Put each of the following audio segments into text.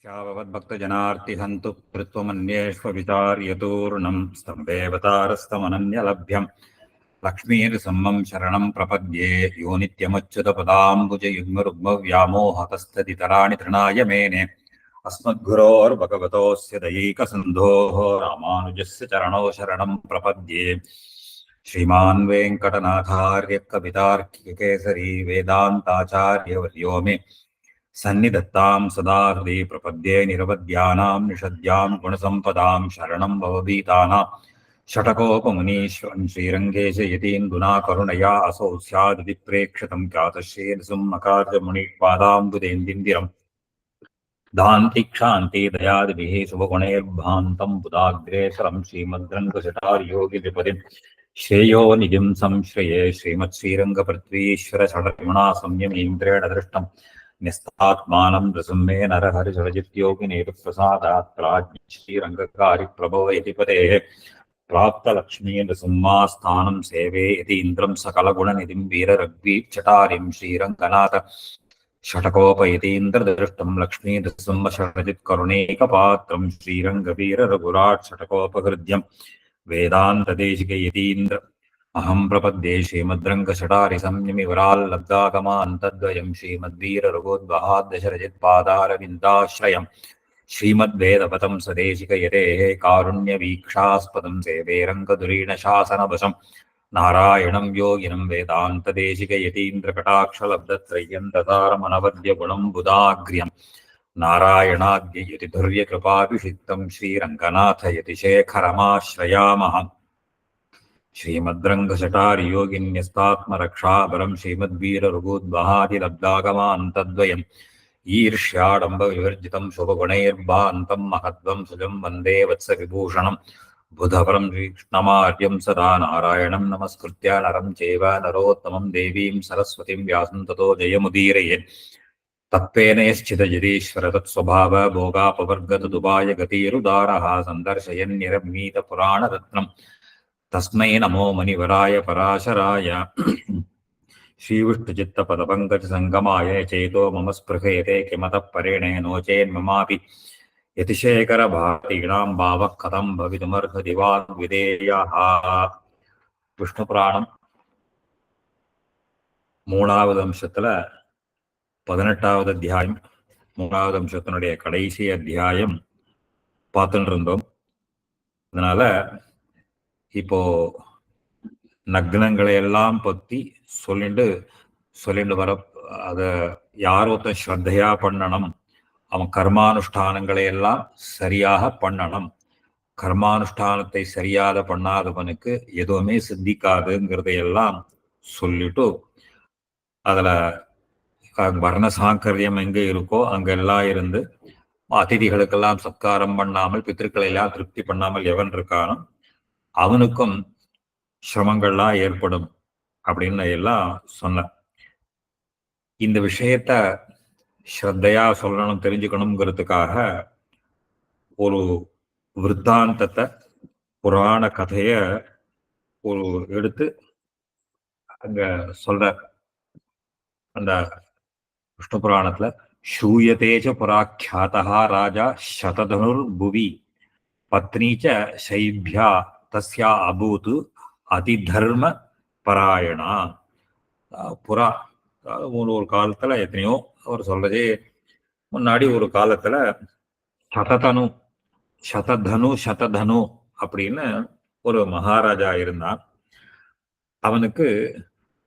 श्याववद्भक्तजनार्तिहन्तु कृत्वमन्येष्वविचार्यतूर्णं स्तम्भेऽवतारस्तमनन्यलभ्यं लक्ष्मीर्सम्मं शरणं प्रपद्ये यो नित्यमच्युतपदाम्बुजयुग्मरुग्मव्यामोहतस्तदितराणि तृणाय मेने अस्मद्गुरोर्भगवतोऽस्य दयैकसिन्धोः रामानुजस्य चरणौ शरणं प्रपद्ये श्रीमान् वेङ्कटनाथार्य कवितार्किककेसरी वेदान्ताचार्यवर्यो मे सन्निधत्तां सदा हृदि प्रपद्ये निरवध्यानां निषद्यां गुणसम्पदां शरणं भवभीतानां षटकोपमुनीश्वरं श्रीरङ्गेश यतीन्द्रुना करुणया असौ स्यादिति प्रेक्षितं ख्यातश्रीर्सुमकार्यमुनिपादाम्बुदेन्दिरम् दान्तिक्षान्ति दयादिभिः शुभगुणैर्भान्तं बुधाग्रेसरं श्रीमद्रङ्गशटार्योगिविपदिं श्रेयो निधिं संश्रये श्रीमत्श्रीरङ्गपृथ्वीश्वर षडविगुणा संयमीन्द्रेण दृष्टं न्यस्तात्मानं नृसिंहे नरहरिषडजित्योगिनेतुप्रसादात् प्राज्ञ श्रीरङ्गकारिप्रभव इति पतेः प्राप्तलक्ष्मीनृसिंहास्थानं सेवे इति इन्द्रं सकलगुणनिधिं वीररग्वीचटारिं श्रीरङ्गनाथ षटकोपयतीन्द्रदृष्टं लक्ष्मीनृसिंहषडजित्करुणैकपात्रं श्रीरङ्गवीररघुराट् षटकोपहृद्यं वेदान्तदेशिकयतीन्द्र अहं प्रपद्ये श्रीमद्रङ्गशटारिसंयमिवराल्लब्धागमान्तद्वयं श्रीमद्वीररघोद्वहाद्दशरजित्पादारविन्दाश्रयं श्रीमद्वेदपथं सदेशिकयतेः कारुण्यवीक्षास्पदं सेवे रङ्गधुरीणशासनवशं नारायणं योगिनं वेदान्तदेशिकयतीन्द्रकटाक्षलब्धत्रय्यन्तसारमनवद्यगुणं बुधाग्र्यं नारायणाद्ययतिधुर्यकृपाभिषिक्तं श्रीरङ्गनाथ यतिशेखरमाश्रयामः श्रीमद्रङ्गशटारियोगिन्यस्तात्मरक्षाबरं श्रीमद्वीररघोद्वहादिलब्धागमान्तद्वयम् ईर्ष्याडम्बविवर्जितं शुभगुणैर्भान्तं महद्वं सुजं वन्दे वत्सविभूषणं बुधवरं श्रीकृष्णमार्यं सदा नारायणं नमस्कृत्य नरं चैव नरोत्तमं देवीं सरस्वतीं व्यासं ततो जयमुदीरयेत् तत्त्वेनयश्चिदजरीश्वर तत्स्वभाव भोगापवर्गतदुपाय गतिरुदारः सन्दर्शयन्निरमीतपुराणरत्नं तस्मै नमो मुनिवराय पराशराय श्रीविष्णुचित्तपदपङ्कजसङ्गमाय चेतो मम स्पृहयते किमतः परेणे नो चेन्ममापि यतिशेखरभारतीणां भावः कथं भवितुमर्हति वाग्विधेयः விஷ்ணுபுராணம் 3வது அம்சத்துல 18வது அத்தியாயம் 3வது அம்சத்தினுடைய கடைசி அத்தியாயம் பார்த்துட்டு இருந்தோம். அதனால இப்போ நக்னங்களை எல்லாம் பத்தி சொல்லிட்டு வர அத யார் ஒருத்தன் ஸ்ரத்தையா பண்ணணும், அவன் கர்மானுஷ்டானங்களை எல்லாம் சரியாக பண்ணணும். கர்மானுஷ்டானத்தை சரியாக பண்ணாதவனுக்கு எதுவுமே சித்திக்காதுங்கிறதையெல்லாம் சொல்லிட்டு அதுல வர்ண சாங்கரியம் எங்க இருக்கோ அங்கெல்லாம் இருந்து அதிதிகளுக்கெல்லாம் சத்காரம் பண்ணாமல் பித்திருக்களை எல்லாம் திருப்தி பண்ணாமல் எவன் இருக்கானோ அவனுக்கும் சிரமங்கள்லாம் ஏற்படும் அப்படின்னு எல்லாம் சொன்ன. இந்த விஷயத்த ஸ்ரத்தையா சொல்லணும், தெரிஞ்சுக்கணுங்கிறதுக்காக ஒரு விருத்தாந்தத்தை புராண கதைய ஒரு எடுத்து அங்க சொல்ற. அந்த விஷ்ணு புராணத்துல शूयतेच पुराख्यातः राजा शतधनुर्भुवि पत्नी च शैभ्या तस्या अभूत् அதிதர்ம பராயணா. புறா ஒரு காலத்துல எத்தனையோ அவர் சொல்றதே முன்னாடி ஒரு காலத்துல சததனு அப்படின்னு ஒரு மகாராஜா இருந்தான். அவனுக்கு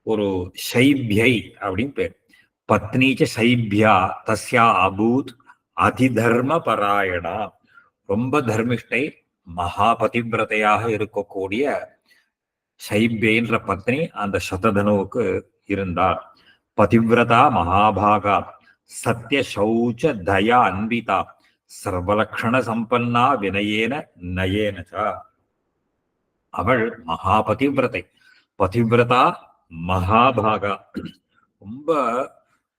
ஒரு சைபியை அப்படின்னு பேர். பத்னீச்ச சைபியா தஸ்யா அபூத் அதிதர்ம பராயணா. ரொம்ப தர்மிஷ்டை மகாபதிவிரதையாக இருக்கக்கூடிய சைபியன்ற பத்னி அந்த சததனுவுக்கு இருந்தார். பதிவிரதா மகாபாகா சத்ய சௌச்ச தயா அன்பிதா சர்வலக்ஷண சம்பன்னா வினயேன நயேனச்ச. அவள் மகாபதிவிரதை, பதிவிரதா மகாபாகா, ரொம்ப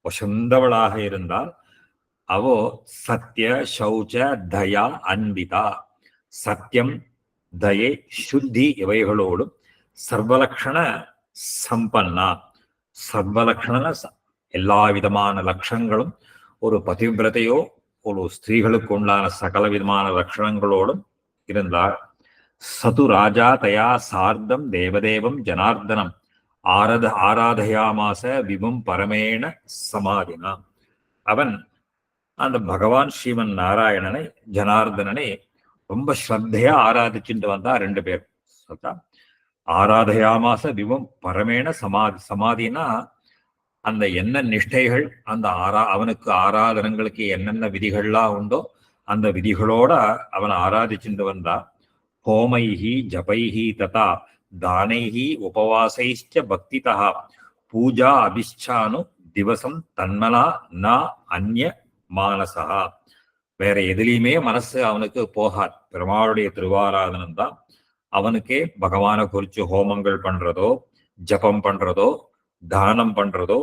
வசந்தவளாக இருந்தால். அவோ சத்ய சௌச்ச தயா அன்பிதா, சத்தியம் தயை சுத்தி இவைகளோடும் சர்வலக்ஷண சம்பன்னா. சர்வலக்ஷண எல்லா விதமான லட்சங்களும் ஒரு பதிவிரதையோ ஒரு ஸ்திரீகளுக்கு உண்டான சகல விதமான லட்சணங்களோடும் இருந்தார். சது ராஜா தயா சார்த்தம் தேவதேவம் ஜனார்தனம் ஆராதயாமாச விபும் பரமேண சமாதினா. அவன் அந்த பகவான் ஸ்ரீமன் நாராயணனை ஜனார்தனனை ரொம்ப ஸ்ரத்தையா ஆராதிச்சுட்டு வந்தா. 2 பேர் ஆராதயாமாச விபும் பரமேண சமாதினா அந்த என்ன நிஷ்டைகள் அந்த அவனுக்கு ஆராதனங்களுக்கு என்னென்ன விதிகள்லாம் உண்டோ அந்த விதிகளோட அவன் ஆராதிச்சுட்டு வந்தா. ஹோமைஹி ஜபைஹி ததா தானைஹி உபவாசைச்ச பக்திதா பூஜா அபிஷ்சானு திவசம் தன்மனா ந அந்நிய மானசா. வேற எதுலையுமே மனசு அவனுக்கு போகாது. பெருமாளுடைய திருவாராதனம் தான் அவனுக்கே. பகவானை குறிச்சு ஹோமங்கள் பண்றதோ, ஜபம் பண்றதோ, தானம் பண்றதோ,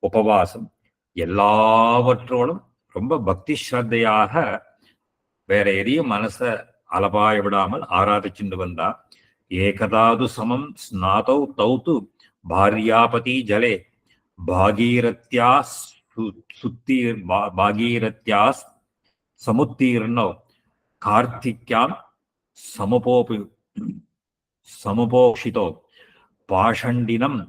உபவாசம் எல்லாவற்றோடும் ரொம்ப பக்தி ஸ்ரத்தையாக வேற எதையும் மனச அலபாய விடாமல் ஆராதிச்சுட்டு வந்தா. ஏகதாது சமம் ஸ்நாதௌ தௌத்து பாரியாபதி ஜலே பாகீரத்யா பாகீரத்யா சமுத்தீர்ணோ கார்த்திக்யாம் சமுபோஷிதோ பாஷண்டினம்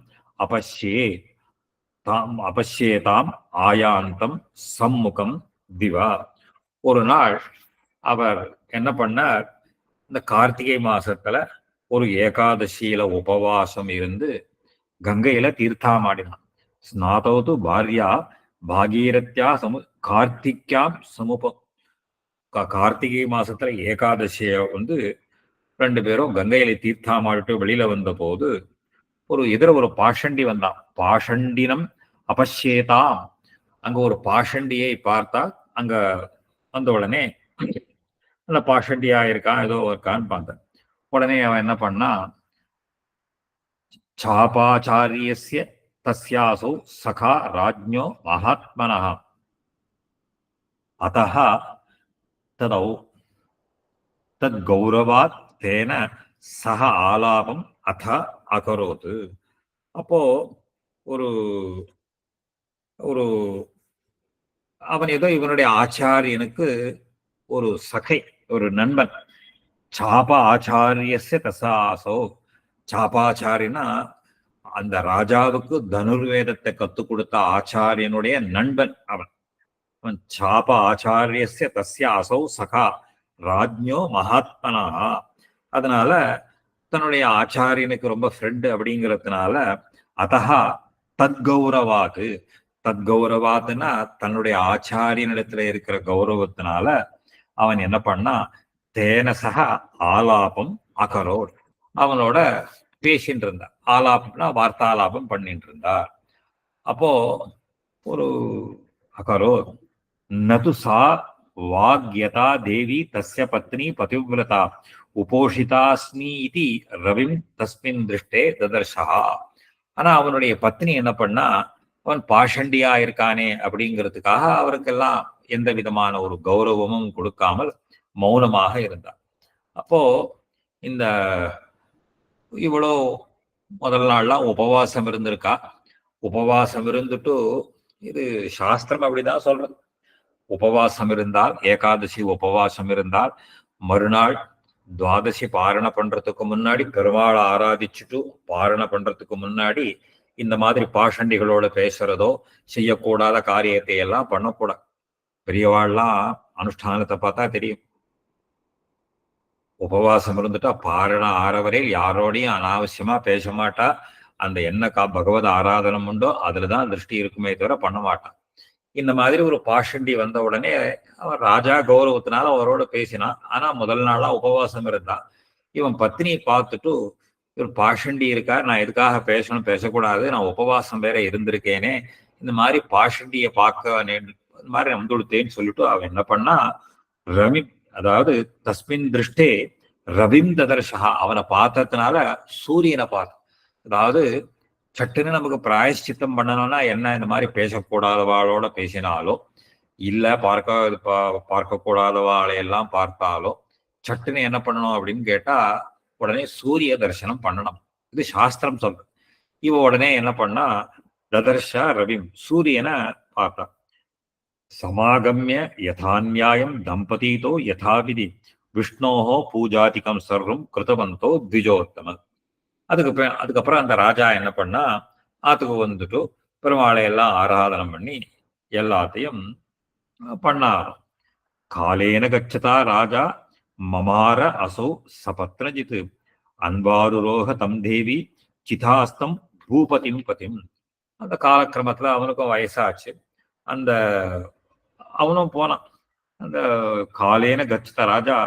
அபஷ்யேதாம் ஆயாந்தம் சம்முகம் திவா. ஒரு நாள் அவர் என்ன பண்ணார், இந்த கார்த்திகை மாசத்துல ஒரு ஏகாதசியில உபவாசம் இருந்து கங்கையில தீர்த்தாமாடினான். ஸ்நாதவது பாரியா பாகீரத்யா கார்த்திக்யாம் கார்த்திகை மாசத்துல ஏகாதசிய 2 பேரும் கங்கையில தீர்த்தாமாடிட்டு வெளியில வந்த போது ஒரு பாஷண்டி வந்தான். பாஷண்டினம் அபஷ்யேதாம். அங்க ஒரு பாஷண்டியை பார்த்தா. அங்க வந்த உடனே அந்த பாஷண்டியா இருக்கான், ஏதோ இருக்கான்னு பார்த்தேன். உடனே அவன் என்ன பண்ணா, சாபாச்சாரியஸ்ய தஸ்யாசௌ சகா ராஜ்ஞோ மகாத்மனः அதஹ தத் கௌரவாத் தேன சக ஆலாபம் அத அகரோத். அப்போ ஒரு ஒரு அவன் ஏதோ இவனுடைய ஆச்சாரியனுக்கு ஒரு சகை, ஒரு நண்பன். சாபா ஆச்சாரியஸ்ய தசாசோ. சாபாச்சாரினா அந்த ராஜாவுக்கு தனுர்வேதத்தை கத்துக் கொடுத்த ஆச்சாரியனுடைய நண்பன் அவன். அவன் சாப ஆச்சாரியஸ்ய தஸ்யாசௌ சகா ராஜ்ஞோ மகாத்மனா. அதனால தன்னுடைய ஆச்சாரியனுக்கு ரொம்ப ஃப்ரெண்டு அப்படிங்கிறதுனால அதஹா தத்கௌரவாது. தத்கௌரவாதுன்னா தன்னுடைய ஆச்சாரியனிடத்துல இருக்கிற கௌரவத்தினால அவன் என்ன பண்ணா, தேனசக ஆலாபம் அகரோட். அவனோட பேசிட்டு இருந்தா. ஆலாபம்னா வார்த்தாலாபம் பண்ணிட்டு இருந்தார். அப்போ ஒரு அகரோத் நது சா வாக்யதா தேவி தஸ்ய பத்னி பதிவிரதா உபோஷிதாஸ்மி இதி ரவிம் தஸ்மின் திருஷ்டே ததர்ஷா. ஆனா அவனுடைய பத்னி என்ன பண்ணா, அவன் பாஷண்டியா இருக்கானே அப்படிங்கிறதுக்காக அவருக்கெல்லாம் எந்த விதமான ஒரு கௌரவமும் கொடுக்காமல் மௌனமாக இருந்தார். அப்போ இந்த இவ்வளோ முதல் நாள்லாம் உபவாசம் இருந்திருக்கா. உபவாசம் இருந்துட்டு இது சாஸ்திரம் அப்படிதான் சொல்றது. உபவாசம் இருந்தால், ஏகாதசி உபவாசம் இருந்தால் மறுநாள் துவாதசி பாரண பண்றதுக்கு முன்னாடி, பெருமாளை ஆராதிச்சுட்டு பாரண பண்றதுக்கு முன்னாடி இந்த மாதிரி பாஷண்டிகளோட பேசுறதோ செய்யக்கூடாத காரியத்தை எல்லாம் பண்ணக்கூடாது. பெரியவாள்லாம் அனுஷ்டானத்தை பார்த்தா தெரியும். உபவாசம் இருந்துட்டா பாரணம் ஆறவரையில் யாரோடையும் அனாவசியமா பேச மாட்டா. அந்த என்ன பகவத் ஆராதனம் உண்டோ அதுலதான் திருஷ்டி இருக்குமே தவிர பண்ண மாட்டான். இந்த மாதிரி ஒரு பாஷண்டி வந்த உடனே அவன் ராஜா கௌரவத்தினால அவரோட பேசினான். ஆனா முதல் நாளா உபவாசம் இருந்தான். இவன் பத்னியை பார்த்துட்டு, இவர் பாஷண்டி இருக்கார், நான் எதுக்காக பேசணும், பேசக்கூடாது, நான் உபவாசம் வேற இருந்திருக்கேனே, இந்த மாதிரி பாஷண்டியை பார்க்க இந்த மாதிரி வந்துடுத்தேன்னு சொல்லிட்டு அவன் என்ன பண்ணா, ரவி அதாவது தஸ்மின் திருஷ்டே ரவிம் ததர்ஷா. அவனை பார்த்ததுனால சூரியனை பார்த்த. அதாவது சட்டுன்னு நமக்கு பிராயஷ்சித்தம் பண்ணணும்னா என்ன, இந்த மாதிரி பேசக்கூடாதவாளோட பேசினாலோ இல்ல பார்க்கக்கூடாதவாளையெல்லாம் பார்த்தாலோ சட்டுன்னு என்ன பண்ணணும் அப்படின்னு கேட்டா உடனே சூரிய தரிசனம் பண்ணணும். இது சாஸ்திரம் சொல்ற. இவ உடனே என்ன பண்ணா, ததர்ஷா ரவிம், சூரியனை பார்த்தான். சமாகமிய யதாநியாயம் தம்பதிதோ யதாவிதி விஷ்ணோஹோ பூஜாதிகம் சர்வம் கிருதவந்தோ த்விஜோத்தம. அதுக்கப்புறம் அந்த ராஜா என்ன பண்ணா, ஆத்துக்கு வந்துட்டு பெருமாளை எல்லாம் ஆராதனம் பண்ணி எல்லாத்தையும் பண்ணார். காலேன கச்சதா ராஜா மமார அசௌ சபத்னஜித் அன்பாருரோக தம் தேவி சிதாஸ்தம் பூபதிம் பதிம். அந்த காலக்கிரமத்துல அவனுக்கும் வயசாச்சு. அந்த அவனும் போனான். அந்த காலேன கச்சத ராஜா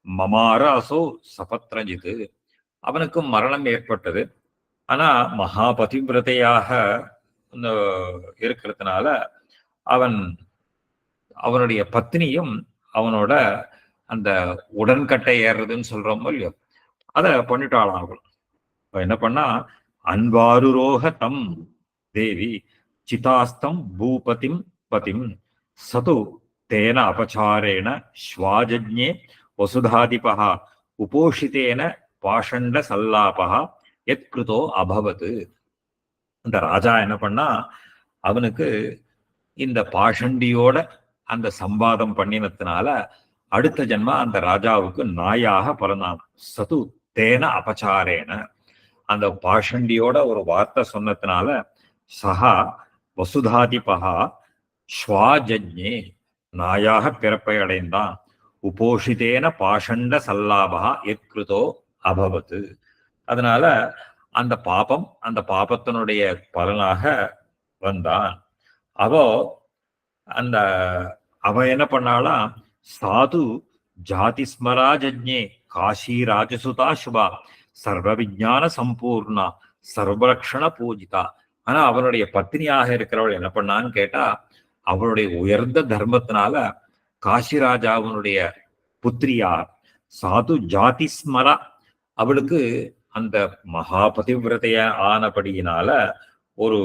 மமார அசௌ சபத்னஜித், அவனுக்கும் மரணம் ஏற்பட்டது. ஆனா மகாபதிவிரதையாக இருக்கிறதுனால அவன் அவனுடைய பத்னியும் அவனோட அந்த உடன்கட்டை ஏறுறதுன்னு சொல்றோமோ இல்லையோ, அதை பண்ணிட்டாளாம் அவள். என்ன பண்ணா, அன்பாருரோக தம் தேவி சிதாஸ்தம் பூபதிம் பதிம் சது தேன அபச்சாரேண ஸ்வாஜஜ்ஞே வசுதாதிபா உபோஷிதேன பாஷண்ட சல்லாபா எத் கிருதோ அபவத். அந்த ராஜா என்ன பண்ணா, அவனுக்கு இந்த பாஷண்டியோட அந்த சம்பாதம் பண்ணினத்தினால அடுத்த ஜென்மா அந்த ராஜாவுக்கு நாயாக பிறந்தான். சது தேன அபச்சாரேன, அந்த பாஷண்டியோட ஒரு வார்த்தை சொன்னதுனால சஹா வசுதாதிபா ஸ்வாஜஜ்ஞே, நாயாக பிறப்பை அடைந்தான். உபோஷிதேன பாஷண்ட சல்லாபா எத்கிருதோ அபவத். அதனால அந்த பாபத்தினுடைய பலனாக வந்தான். அவ என்ன பண்ணாலாம், சாது ஜாதி ஸ்மராஜ்ஞே காஷி ராஜசுதா சுபா சர்வ விஜான சம்பூர்ணா சர்வலக்ஷண பூஜிதா. ஆனா அவனுடைய பத்னியாக இருக்கிறவள் என்ன பண்ணான்னு கேட்டா, அவளுடைய உயர்ந்த தர்மத்தினால காசிராஜாவனுடைய புத்திரியார் சாது ஜாதி ஸ்மரா, அவளுக்கு அந்த மகாபதிவிரதைய ஆனபடியினால ஒரு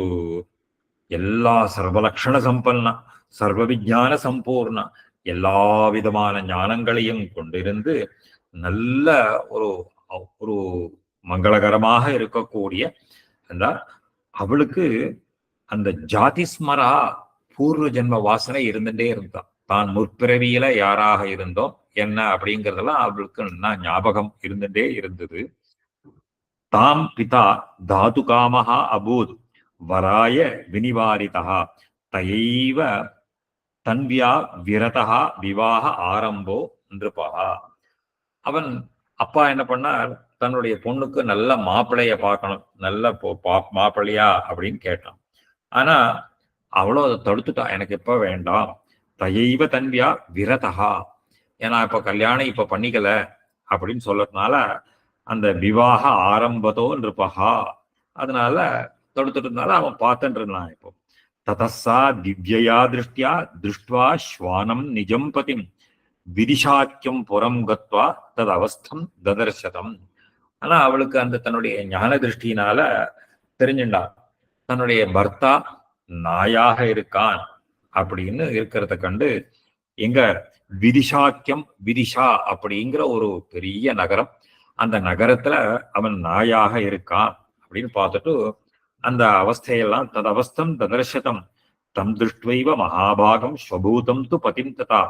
எல்லா சர்வலக்ஷண சம்பன்னா சர்வ விஜான சம்பூர்ண எல்லா விதமான ஞானங்களையும் கொண்டிருந்து நல்ல ஒரு ஒரு மங்களகரமாக இருக்கக்கூடிய அவளுக்கு அந்த ஜாதிஸ்மரா பூர்வ ஜென்ம வாசனை இருந்துட்டே இருந்தான். தான் முற்பிறவியில யாராக இருந்தோம் என்ன அப்படிங்கிறதெல்லாம் அவளுக்கு ஞாபகம் இருந்துட்டே இருந்தது. தாம் பிதா தாது காமஹா அபூத் வராய வினிவாரிதா தயைவ தன்வியா விரதா விவாக ஆரம்போ நிருபா. அவன் அப்பா என்ன பண்ணார், தன்னுடைய பொண்ணுக்கு நல்ல மாப்பிள்ளைய பார்க்கணும், நல்ல மாப்பிள்ளையா அப்படின்னு கேட்டான். ஆனா அவளும் அதை தடுத்துட்டா, எனக்கு இப்ப வேண்டாம். தயைவ தன்வியா விரதா, ஏன்னா இப்ப கல்யாணம் இப்ப பண்ணிக்கல அப்படின்னு சொல்றதுனால அந்த விவாக ஆரம்பத்தோ நிருபா, அதனால தடுத்துட்டு இருந்தாலும் அவன் பார்த்துட்டு இருந்தான். இப்போ ததசா திவ்யா திருஷ்டியா திருஷ்டுவா ஸ்வானம் நிஜம் பதிம் விதிஷாக்கியம் புறம் கத்வா தது அவஸ்தம் ததர்சதம். ஆனா அவளுக்கு அந்த தன்னுடைய ஞான திருஷ்டியினால தெரிஞ்சுண்டான், தன்னுடைய பர்த்தா நாயாக இருக்கான் அப்படின்னு இருக்கிறத கண்டு. எங்க விதிஷாக்கியம், விதிஷா அப்படிங்கிற ஒரு பெரிய நகரம், அந்த நகரத்துல அவன் நாயாக இருக்கான் அப்படின்னு பார்த்துட்டு அந்த அவஸ்தையெல்லாம் தது அவஸ்தம் ததர்சதம் தம் திருஷ்டுவைவ மகாபாகம் ஸ்வபூதம் து பதிம் ததா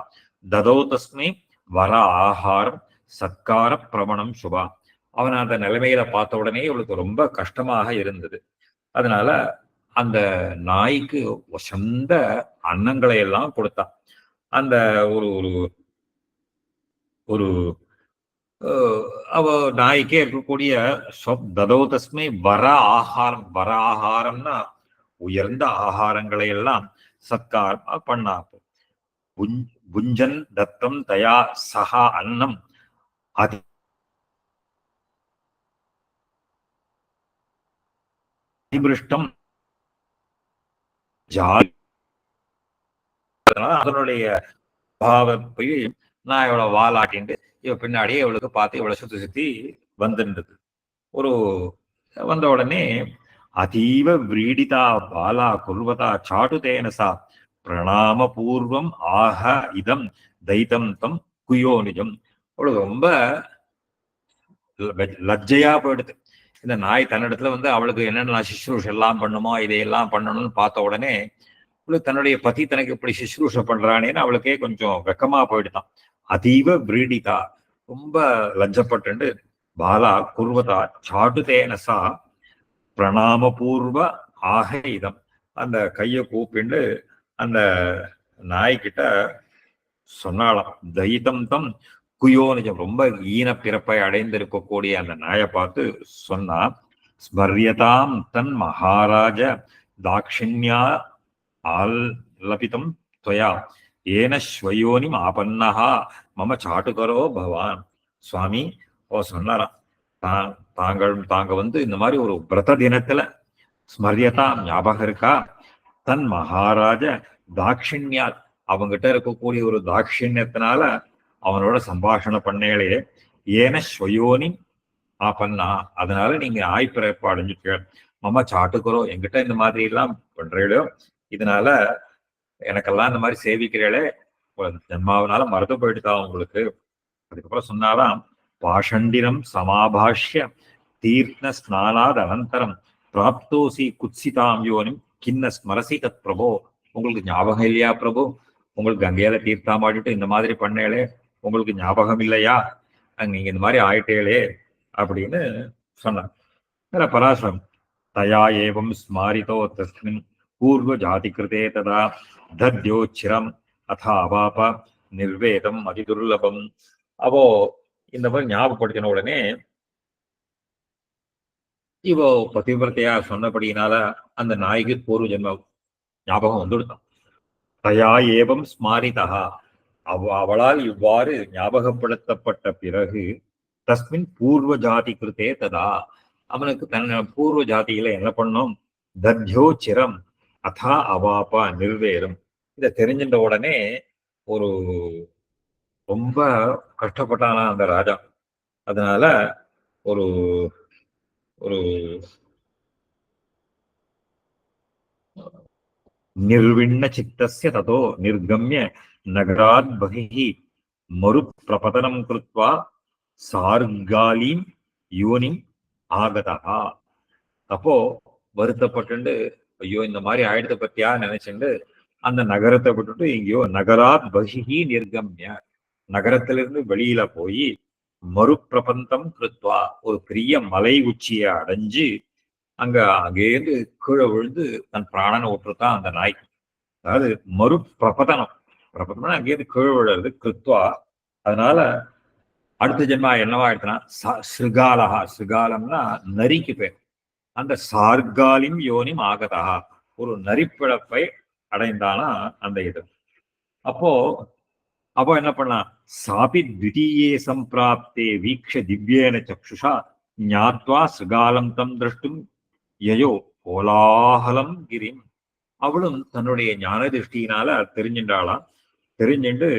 ததோ தஸ்மை வர ஆகாரம் சத்கார பிரமணம் சுபா. அவன் அந்த நிலைமையில பார்த்த உடனே இவளுக்கு ரொம்ப கஷ்டமாக இருந்தது. அதனால அந்த நாய்க்கு வசந்த அன்னங்களை எல்லாம் கொடுத்தான். அந்த ஒரு ஒரு ஒரு அவ நாய்க்கே இருக்கக்கூடிய ததோ தஸ்மை வர ஆகாரம், வர ஆகாரம்னா உயர்ந்த ஆகாரங்களை எல்லாம் சத்காரம் பண்ணா. புஞ்சன் தத்தம் தயா சஹா அன்னம் அதிபிருஷ்டம் ஜாலி. அதனுடைய பாவப்பை நான் இவளை வாலாட்டின்ட்டு இவ பின்னாடியே இவளுக்கு பார்த்து இவளை சுத்தி சுத்தி வந்துன்றது. ஒரு வந்த உடனே அதீவ விரீடிதா பாலா குர்வதா சாட்டுதேன சா பிரணாம பூர்வம் ஆக இதம் தைத்தம் தம் குயோ நிஜம். அவளுக்கு ரொம்ப லஜ்ஜையா போயிடுது. இந்த நாய் தன்னிடத்துல அவளுக்கு என்னென்ன சிசுரூஷ் எல்லாம் பண்ணுமோ இதையெல்லாம் பண்ணணும்னு பார்த்த உடனே தன்னுடைய பதி தனக்கு இப்படி சுஷ்ரூஷ பண்றானேன்னு அவளுக்கே கொஞ்சம் வெக்கமா போயிடுதான். அதீவ விரீடிதா, ரொம்ப லஞ்சப்பட்டு பாலா குர்வதா சாடுதேனசா பிரணாமபூர்வ ஆக இதம், அந்த கையை கூப்பிண்டு அந்த நாய்கிட்ட சொன்னாலாம். தயிதம் தம் குயோனிஜம், ரொம்ப ஈன பிறப்பை அடைந்திருக்கக்கூடிய அந்த நாயை பார்த்து சொன்னா, ஸ்மரியதாம் தன் மகாராஜ தாட்சிண்யா ஆல்லபிதம் துவயா ஏன ஸ்வயோனிம் ஆபன்னஹா மம சாட்டுகரோ பவான். சுவாமி ஓ சொன்னாராம், தாங்க வந்து இந்த மாதிரி ஒரு விரத தினத்துல ஸ்மரியதா ஞாபகம் இருக்கா, தன் மகாராஜ தாட்சிண்யா, அவங்கிட்ட இருக்கக்கூடிய ஒரு தாட்சிண்யத்தினால அவனோட சம்பாஷணம் பண்ணேலே, ஏன ஸ்வயோனி பண்ணா, அதனால நீங்க ஆய்பிறப்பு அடைஞ்சுக்க, மம சாட்டுக்கிறோ, என்கிட்ட இந்த மாதிரி எல்லாம் பண்றீங்களோ, இதனால எனக்கெல்லாம் இந்த மாதிரி சேவிக்கிறீங்களே, ஜன்மாவனால மறந்து போயிட்டுதா உங்களுக்கு. அதுக்கப்புறம் சொன்னாலாம், பாஷண்டினம் சமாபாஷ்ய தீர்த்த ஸ்நானாத் அனந்தரம் பிராப்தோசி குத்சிதாம் யோனிம் கிண்ண ஸ்மரசி தத் பிரபோ. உங்களுக்கு ஞாபகம் இல்லையா பிரபு, உங்களுக்கு கங்கையில தீர்த்தாமாடிட்டு இந்த மாதிரி பண்ணேளே, உங்களுக்கு ஞாபகம் இல்லையா, நீங்க இந்த மாதிரி ஆயிட்டேளே அப்படின்னு சொன்னார். பராசரம் தயா ஏவம் ஸ்மாரிதோ தஸ்மின் பூர்வ ஜாதி கிருதே ததா தத்யோச்சிரம் அத அவாப நிர்வேதம் அதிதுர்லபம். அப்போ இந்த மாதிரி ஞாபகப்படுத்தின உடனே இவோ பதிவிரத்தையா சொன்னபடியினால அந்த நாய்க்கு பூர்வ ஜென்ம ஞாபகம் வந்துடுதான். தயா ஏவம் ஸ்மாரிதா, அவளால் இவ்வாறு ஞாபகப்படுத்தப்பட்ட பிறகு தஸ்மின் பூர்வ ஜாதி கிருத்தே ததா, அவனுக்கு தன் பூர்வ ஜாதியில என்ன பண்ணும், தத்யோ சிரம் அதா அவாப்பா நிர்வேரம். இதை தெரிஞ்சின்ற உடனே ஒரு ரொம்ப கஷ்டப்பட்டானா அந்த ராஜா. அதனால ஒரு ஒரு நிர்விண்ண சித்தஸ்ய ததோ நிர்கம்ய நகராத் பகிஹி மறு பிரபதனம் கிருத்வா சார்காலீம் யோனிம் ஆகதா. அப்போ வருத்தப்பட்டு, ஐயோ இந்த மாதிரி ஆயிடுத்த பத்தியா நினைச்சுண்டு அந்த நகரத்தை விட்டுட்டு எங்கேயோ நகராத் பகிஹி நிர்கம்ய, நகரத்திலிருந்து வெளியில போய் மறுபிரபந்தம் கிருத்வா, ஒரு பெரிய மலை உச்சியை அடைஞ்சு அங்கேருந்து கீழே விழுந்து தன் பிராணனை விட்டுருத்தான் அந்த நாய். அதாவது மறுபிரபதனம், பிரபதனம் அங்கேயிருந்து கீழே விழுறது கிருத்வா. அதனால அடுத்த ஜென்மா என்னவா ஆயிடுச்சுன்னா ஸ்ருகாலஹா, ஸ்ருகாலம்னா நரிக்கு பேர், அந்த சார்காலிம் யோனிம் ஆகதா, ஒரு நரிப்பிழப்பை அடைந்தானா அந்த இது. அப்போ என்ன பண்ணா, சாபி த்விதீயே சம்பிராப்தே வீக்ஷ திவ்யேன சக்ஷுஷா ஞாத்வா ஸ்ருகாலம் தம் திரஷ்டும் யயோ கோலாஹலம் கிரிம். அவளும் தன்னுடைய ஞான திருஷ்டியினால தெரிஞ்சின்றாளாம். தெரிஞ்சுண்டு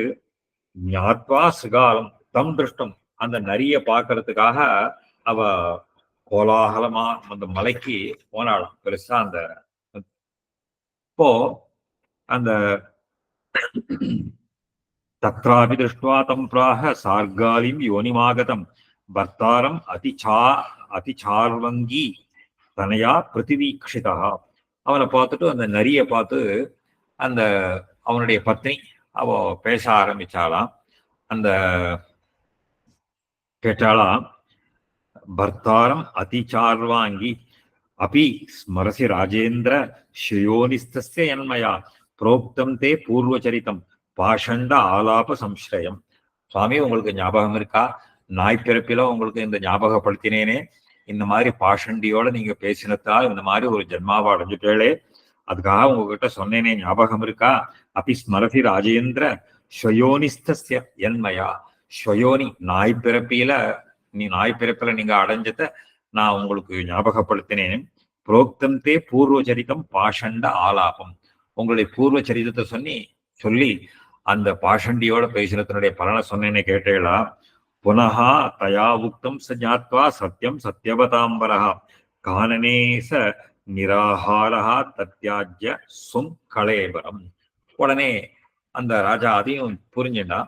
ஞாத்வா ஸ்ருகாலம் தம் திருஷ்டம், அந்த நரிய பார்க்கறதுக்காக அவ கோலாகலமா அந்த மலைக்கு போனாளாம் பெருசா. அந்த இப்போ அந்த தத்ராபி திருஷ்டுவா தம் பிராக சார்காலிம் யோனிமாகதம் பர்த்தாரம் அதிசார்வங்கி தனையா பிரதிவீக்ஷிதா. அவனை பார்த்துட்டு அந்த நரிய பார்த்து அந்த அவனுடைய பத்னி அவ பேச ஆரம்பிச்சாலாம். அந்த கேட்டாலாம், பர்த்தாரம் அதிசார்வாங்கி அபி ஸ்மரசி ராஜேந்திர ஸ்ரயோனிஸ்தஸ்ய என்மயா புரோக்தம் தே பூர்வச்சரித்தம் பாஷண்ட ஆலாப சம்ஸ்ரயம். சுவாமி உங்களுக்கு ஞாபகம் இருக்கா, நாய் பிறப்பில உங்களுக்கு இந்த ஞாபகப்படுத்தினேனே, இந்த மாதிரி பாஷண்டியோட நீங்க பேசினதால் இந்த மாதிரி ஒரு ஜென்மாவை அடைஞ்சுட்டே, அதுக்காக உங்ககிட்ட சொன்னேனே ஞாபகம் இருக்கா. அப்படி ஸ்மரதி ராஜேந்திர ஸ்வயோனிஸ்தஸ்ய என்மயா, ஸ்வயோனி நாய் பிறப்பில நீங்க அடைஞ்சத நான் உங்களுக்கு ஞாபகப்படுத்தினேன். புரோக்தம் தே பூர்வச்சரித்தம் பாஷண்ட ஆலாபம், உங்களுடைய பூர்வ சரிதத்தை சொல்லி அந்த பாஷண்டியோட பேசினத்தினுடைய பலனை சொன்னேன்னு கேட்டேளா. புனகா தயா உக்தம் சஜாத்வா சத்தியம் சத்யவதாம்பரா கானனேச நிராகாரா தத்யாஜ்ய சும் கலேபரம். உடனே அந்த ராஜா அதையும் புரிஞ்சுண்டா.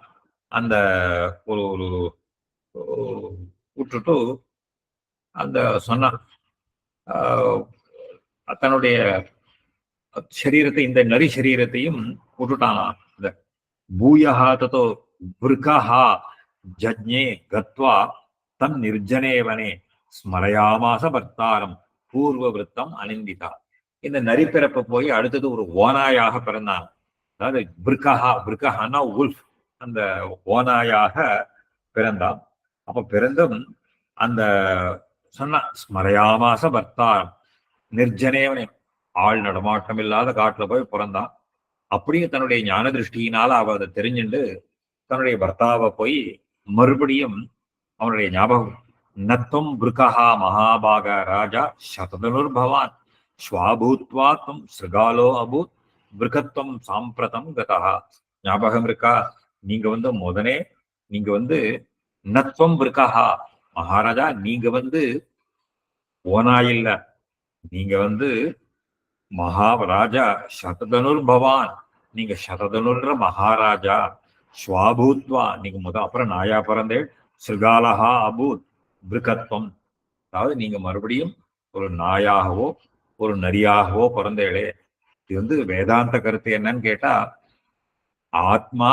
அந்த ஒரு ஒரு விட்டுட்டு அந்த சொன்ன தன்னுடைய சரீரத்தை, இந்த நரி சரீரத்தையும் விட்டுட்டானா. இந்த பூயஹா ததோ விருகஹா ஜஜ்ஞே கத்வா தம் நிர்ஜனேவனே ஸ்மரயாமாச பர்த்தாரம் பூர்வ விருத்தம் அனிந்திதா. இந்த நரி பிறப்ப போய் அடுத்தது ஒரு ஓனாயாக பிறந்தான். அதாவது பிருக்கஹான்னா உல்ஃப், அந்த ஓனாயாக பிறந்தான். அப்ப பிறந்தும் அந்த சொன்ன ஸ்மரயாமாச பர்த்தாரம், நிர்ஜனேவனே, ஆள் நடமாட்டம் இல்லாத காட்டுல போய் பிறந்தான். அப்படியே தன்னுடைய ஞான திருஷ்டியினால அவ அதை தெரிஞ்சுண்டு தன்னுடைய பர்த்தாவை போய் மறுபடியும் அவனுடைய ஞாபகம், நத்துவம் பிருகஹா மகாபாக ராஜா சததனுர் பவான் ஸ்வாபூத்வா தும் ஸ்ருகாலோ அபூத் பிருகத்வம் சாம்பிரதம் கதா. ஞாபகம் இருக்கா? நீங்க நீங்க நத்வம் பிருகஹா மகாராஜா, நீங்க ஓனாயில்ல, நீங்க மகாராஜா சததனுர் பவான், நீங்க சததனுர்ற மகாராஜா. ஸ்வாபூத்வா, நீங்க அப்புறம் நாயா பிறந்தே. ஸ்ருகாலஹா அபூத் பிருகத்வம், அதாவது நீங்க மறுபடியும் ஒரு நாயாகவோ ஒரு நரியாகவோ பிறந்தேளே. இது வேதாந்த கருத்து என்னன்னு கேட்டா, ஆத்மா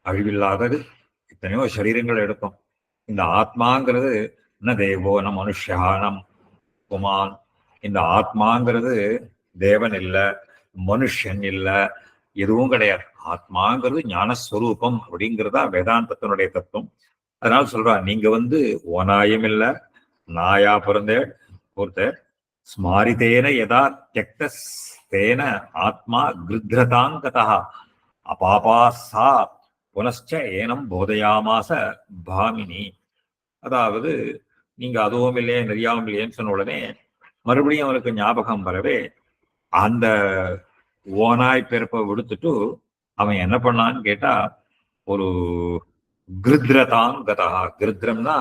அழிவில்லாதது. எத்தனையோ சரீரங்கள் எடுத்தோம். இந்த ஆத்மாங்கிறது ந தேவோ ந மனுஷா நம் குமான். இந்த ஆத்மாங்கிறது தேவன் இல்ல, மனுஷன் இல்ல, எதுவும் கிடையாது. ஆத்மாங்கிறது ஞானஸ்வரூபம் அப்படிங்கிறதா வேதாந்தத்தினுடைய தத்துவம். அதனால சொல்றா, நீங்க ஓனாயும் இல்ல, நாயா பிறந்த பொறுத்த ஸ்மாரித்தேன யதா தியக்தேன ஆத்மா கிருத்ரதாங்கதா அபாபாசா புனச்ச ஏனம் போதையாமாச பாமினி. அதாவது நீங்க அதுவும் இல்லையே நெறியாவும் இல்லையேன்னு சொன்ன உடனே மறுபடியும் அவனுக்கு ஞாபகம் வரவே அந்த ஓனாய் பிறப்பை விடுத்துட்டு அவன் என்ன பண்ணான்னு கேட்டா, ஒரு கிருத்ரதான் கதா. கிருத்ரம்னா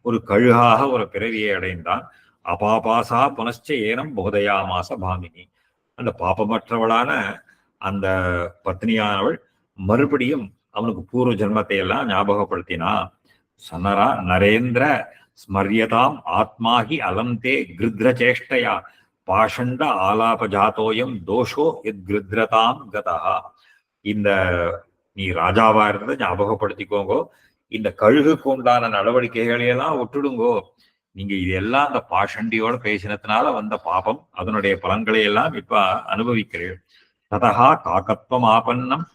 ஒரு கழுகாக ஒரு பிறவியை அடைந்தான். அபாபாசா புனச்ச ஏனம் போதையாமாச பாமினி. அந்த பாப்பமற்றவளான அந்த பத்னியானவள் மறுபடியும் அவனுக்கு பூர்வ ஜென்மத்தை எல்லாம் ஞாபகப்படுத்தினா. சனரா நரேந்திர ஸ்மரியதாம் ஆத்மாஹி அலந்தே கிருத்ர சேஷ்டயா பாஷண்ட ஆலாபஜாத்தோயம் தோஷோ எத் கிருத்ரதாம் கதா. இந்த நீ ராஜாவா இருந்ததை ஞாபகப்படுத்திக்கோங்கோ, இந்த கழுகுக்கு உண்டான நடவடிக்கைகளையெல்லாம் விட்டுடுங்கோ. நீங்க இதெல்லாம் அந்த பாஷண்டியோட பேசினதுனால வந்த பாபம், அதனுடைய பலன்களை எல்லாம் இப்ப அனுபவிக்கிறீர்கள். ததா காக்கத்வம் ஆபன்னம்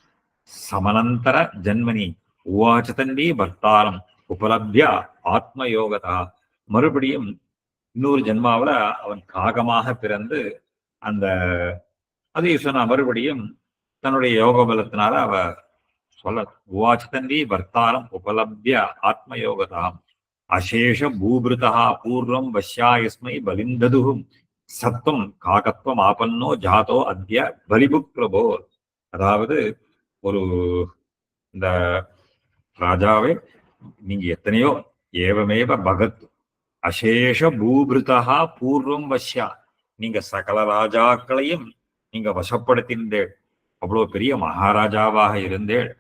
சமனந்தர ஜன்மனி உவாச்சதண்டி பர்த்தாரம் உபலப்தியா ஆத்மயோகதா. மறுபடியும் இன்னொரு ஜென்மாவில அவன் காகமாக பிறந்து அந்த அதே சொன்ன மறுபடியும் தன்னுடைய யோக பலத்தினால அவ சொல்ல உவாச்சதண்டி பர்த்தாரம் உபலப்திய ஆத்மயோகதாம் அசேஷ பூபிருதா பூர்வம் வஷ்யாயஸ்மை பலிந்ததுகும் சத்துவம் காகத்வம் ஆபன்னோ ஜாதோ அத்ய பலிபுக் பிரபோ. அதாவது ஒரு இந்த ராஜாவே, நீங்க எத்தனையோ ஏவமேவ பகத் அசேஷ பூபிருதா பூர்வம் வஷ்யா, நீங்க சகல ராஜாக்களையும் நீங்க வசப்படுத்தின்றேள், அவ்வளவு பெரிய மகாராஜாவாக இருந்தேள்.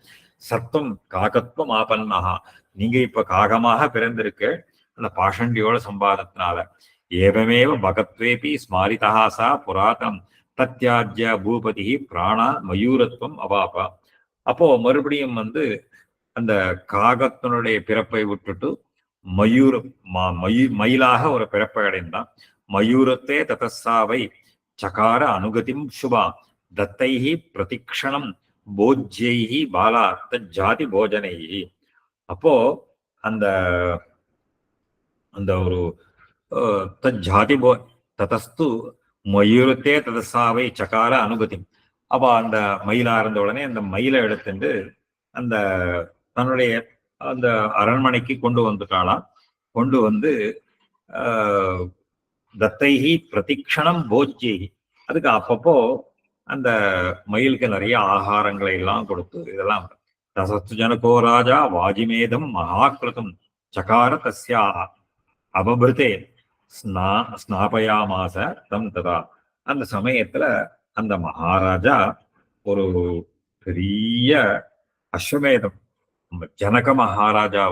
சத்துவம் காகத்வம் ஆபன்னஹா, நீங்க இப்ப காகமாக பிறந்திருக்க அந்த பாஷண்டியோட சம்பாதத்தினால. ஏவமேவ பகத்வேபி ஸ்மாரிதா சா புராதனம் தத்யாஜ்ய பூபதி பிராணா மயூரத்துவம் அவாபா. அப்போ மறுபடியும் அந்த காகத்தினுடைய பிறப்பை விட்டுட்டு மயிலாக ஒரு பிறப்பை அடைந்தான். மயூரத்தே ததசாவை சகார அனுகதிம் சுபா தத்தைஹி பிரதிக்ஷணம் போஜ்யைஹி பாலா தஜாதி போஜனைஹி. அப்போ அந்த அந்த ஒரு தஜாதி ததஸ்து மயூரத்தே ததசாவை சகார அனுகதி. அப்ப அந்த மயிலா இருந்த உடனே அந்த மயிலை எடுத்துட்டு அந்த தன்னுடைய அந்த அரண்மனைக்கு கொண்டு வந்துட்டாளாம். கொண்டு தத்தைஹி பிரதிக்ஷணம் போஜ்யைஹி, அதுக்கு அப்பப்போ அந்த மயிலுக்கு நிறைய ஆகாரங்களை எல்லாம் கொடுத்து இதெல்லாம். தசஸ்து ஜனகோ ராஜா வாஜிமேதம் மகாக்கிருதம் சகார தஸ்யா அபபிருதே ஸ்நாபயாமாச தம் ததா. அந்த சமயத்துல அந்த மகாராஜா ஒரு பெரிய அஸ்வமேதம், ஜனக மகாராஜா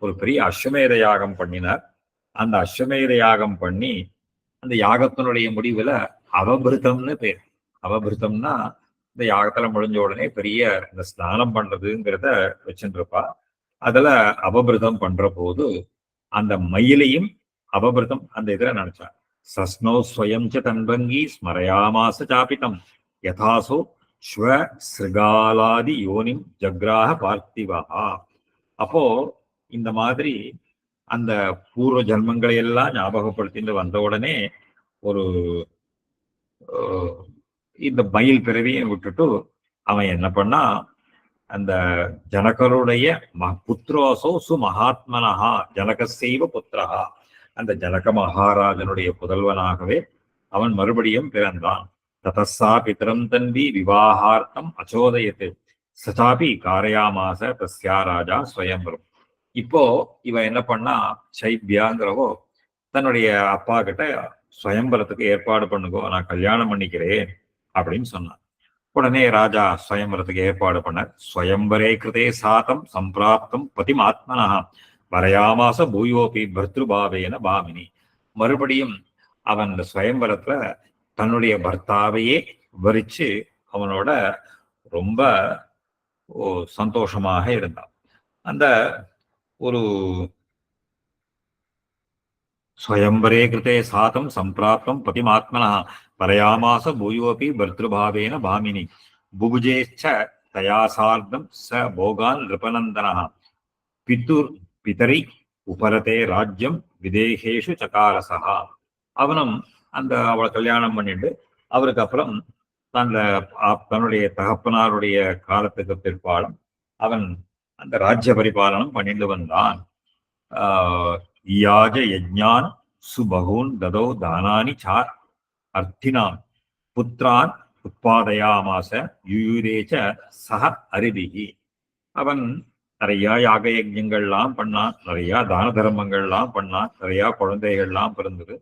ஒரு பெரிய அஸ்வமேத யாகம் பண்ணினார். அந்த அஸ்வமேத யாகம் பண்ணி அந்த யாகத்தினுடைய முடிவுல அவபிருத்தம்னு பேர். அவபிருத்தம்னா இந்த யாகத்துல முடிஞ்ச உடனே பெரிய இந்த ஸ்நானம் பண்றதுங்கிறத வச்சுட்டு இருப்பா. அதுல அவபிருதம் பண்ற போது அந்த மயிலையும் அவபிருதம் அந்த இதுல நினைச்சா. சஸ்னோ ஸ்வயம் ச தன்பங்கி ஸ்மரயாமாச சாபிதம் யதாசோ ஸ்வ சிருகாலாதி யோனிம் ஜக்ராக பார்த்திவா. அப்போ இந்த மாதிரி அந்த பூர்வ ஜன்மங்களை எல்லாம் ஞாபகப்படுத்திட்டு வந்த உடனே ஒரு இந்த மயில் பிறவியை விட்டுட்டு அவன் என்ன பண்ணா, அந்த ஜனகருடைய புத்திரோசோ சுமகாத்மனஹா ஜனகசைவ புத்திரஹா, அந்த ஜனக மகாராஜனுடைய புதல்வனாகவே அவன் மறுபடியும் பிறந்தான். ததசா பிதரம் தன்வி விவாகார்த்தம் அச்சோதயத்து சதாபி காரயாமாச தஸ்யா ராஜா ஸ்வயம்பரம். இப்போ இவன் என்ன பண்ணா, சைபியாங்கிறவோ தன்னுடைய அப்பா கிட்ட ஸ்வயம்பரத்துக்கு ஏற்பாடு பண்ணுங்கோ, நான் கல்யாணம் பண்ணிக்கிறேன் அப்படின்னு சொன்னான். உடனே ராஜா ஸ்வயம்பரத்துக்கு ஏற்பாடு பண்ணார். ஸ்வயம்பரே கிருதே சாதம் சம்பிராப்தம் பதிமாத்மனா வரையாமாச பூயோபி பர்திருபாவேன பாமினி. மறுபடியும் அவன் அந்த ஸ்வயம்பரத்துல தன்னுடைய பர்த்தாவையே வரிச்சு அவனோட ரொம்ப சந்தோஷமாக இருந்தான். அந்த ஒரு ஸ்வயம்பரே கிருதே சாதம் சம்பிராப்தம் பதிமாத்மனா பரயாமாச பூயோபி பர்திருபாவேன பாமினி புபுஜேச்ச தயா சார்த்தம் ச போகான் நிருபநந்தனா பிதரி உபரதே ராஜ்யம் விதேகேஷு சகாரசா. அவனும் அந்த அவளை கல்யாணம் பண்ணிட்டு அவருக்கு அப்புறம் தன்னுடைய தகப்பனாருடைய காலத்துக்கு பிற்பாடும் அவன் அந்த ராஜ்ய பரிபாலனம் பண்ணிட்டு வந்தான். யாஜ யஜ்ஞான் சுபகூன் ததோ தானானி சார் அர்த்தினான் புத்திரான் உற்பாதயாமாச யுயுரேச்ச சஹ அரிதிகி. அவன் நிறைய யாக யஜ்யங்கள்லாம் பண்ணான், நிறைய தான தர்மங்கள்லாம் பண்ணான், நிறைய குழந்தைகள்லாம் பிறந்தது,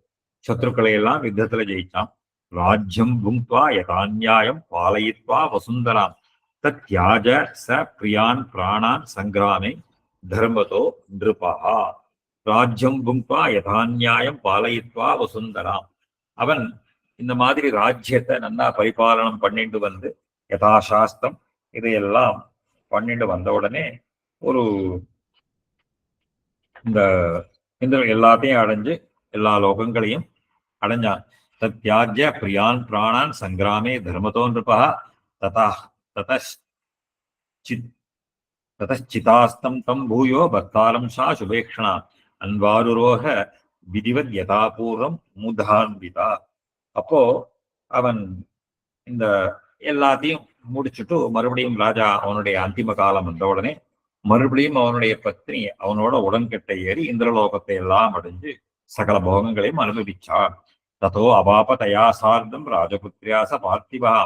சத்ருக்களை எல்லாம் யுத்தத்துல ஜெயிச்சான். ராஜ்யம் புங்க்வா யதான்யாயம் பாலயித்வா வசுந்தராம் தத்யாஜ ச பிரியான் பிராணான் சங்கிராமே தர்மதோ நிருபா. ராஜ்யம் புங்க்வா யதான்யாயம் பாலயித்வா வசுந்தராம். அவன் இந்த மாதிரி ராஜ்யத்தை நல்லா பரிபாலனம் பண்ணிட்டு வந்து யதாசாஸ்திரம் இதையெல்லாம் பண்ணிட்டு வந்த உடனே ஒரு இந்த எல்லாத்தையும் அடைஞ்சு எல்லா லோகங்களையும் அடைஞ்சான். தத்யாஜ்ய பிரியான் பிராணான் சங்கிராமே தர்மதோ நிருபா ததச்சிதாஸ்தம் தம் பூயோ பர்த்தாரம் சா சுபேக்ஷணா அன்வாருரோக விதிவத் யதாபூர்வம் மூதான்விதா. அப்போ அவன் இந்த எல்லாத்தையும் முடிச்சுட்டு மறுபடியும் ராஜா அவனுடைய அந்திம காலம் வந்த உடனே மறுபடியும் அவனுடைய பத்னி அவனோட உடன்கட்டை ஏறி இந்திரலோகத்தை எல்லாம் அடைஞ்சு சகல போகங்களையும் அனுபவிச்சார். ததோ அபாப தயா சார்த்தம் ராஜபுத்திரியாச பார்த்திவா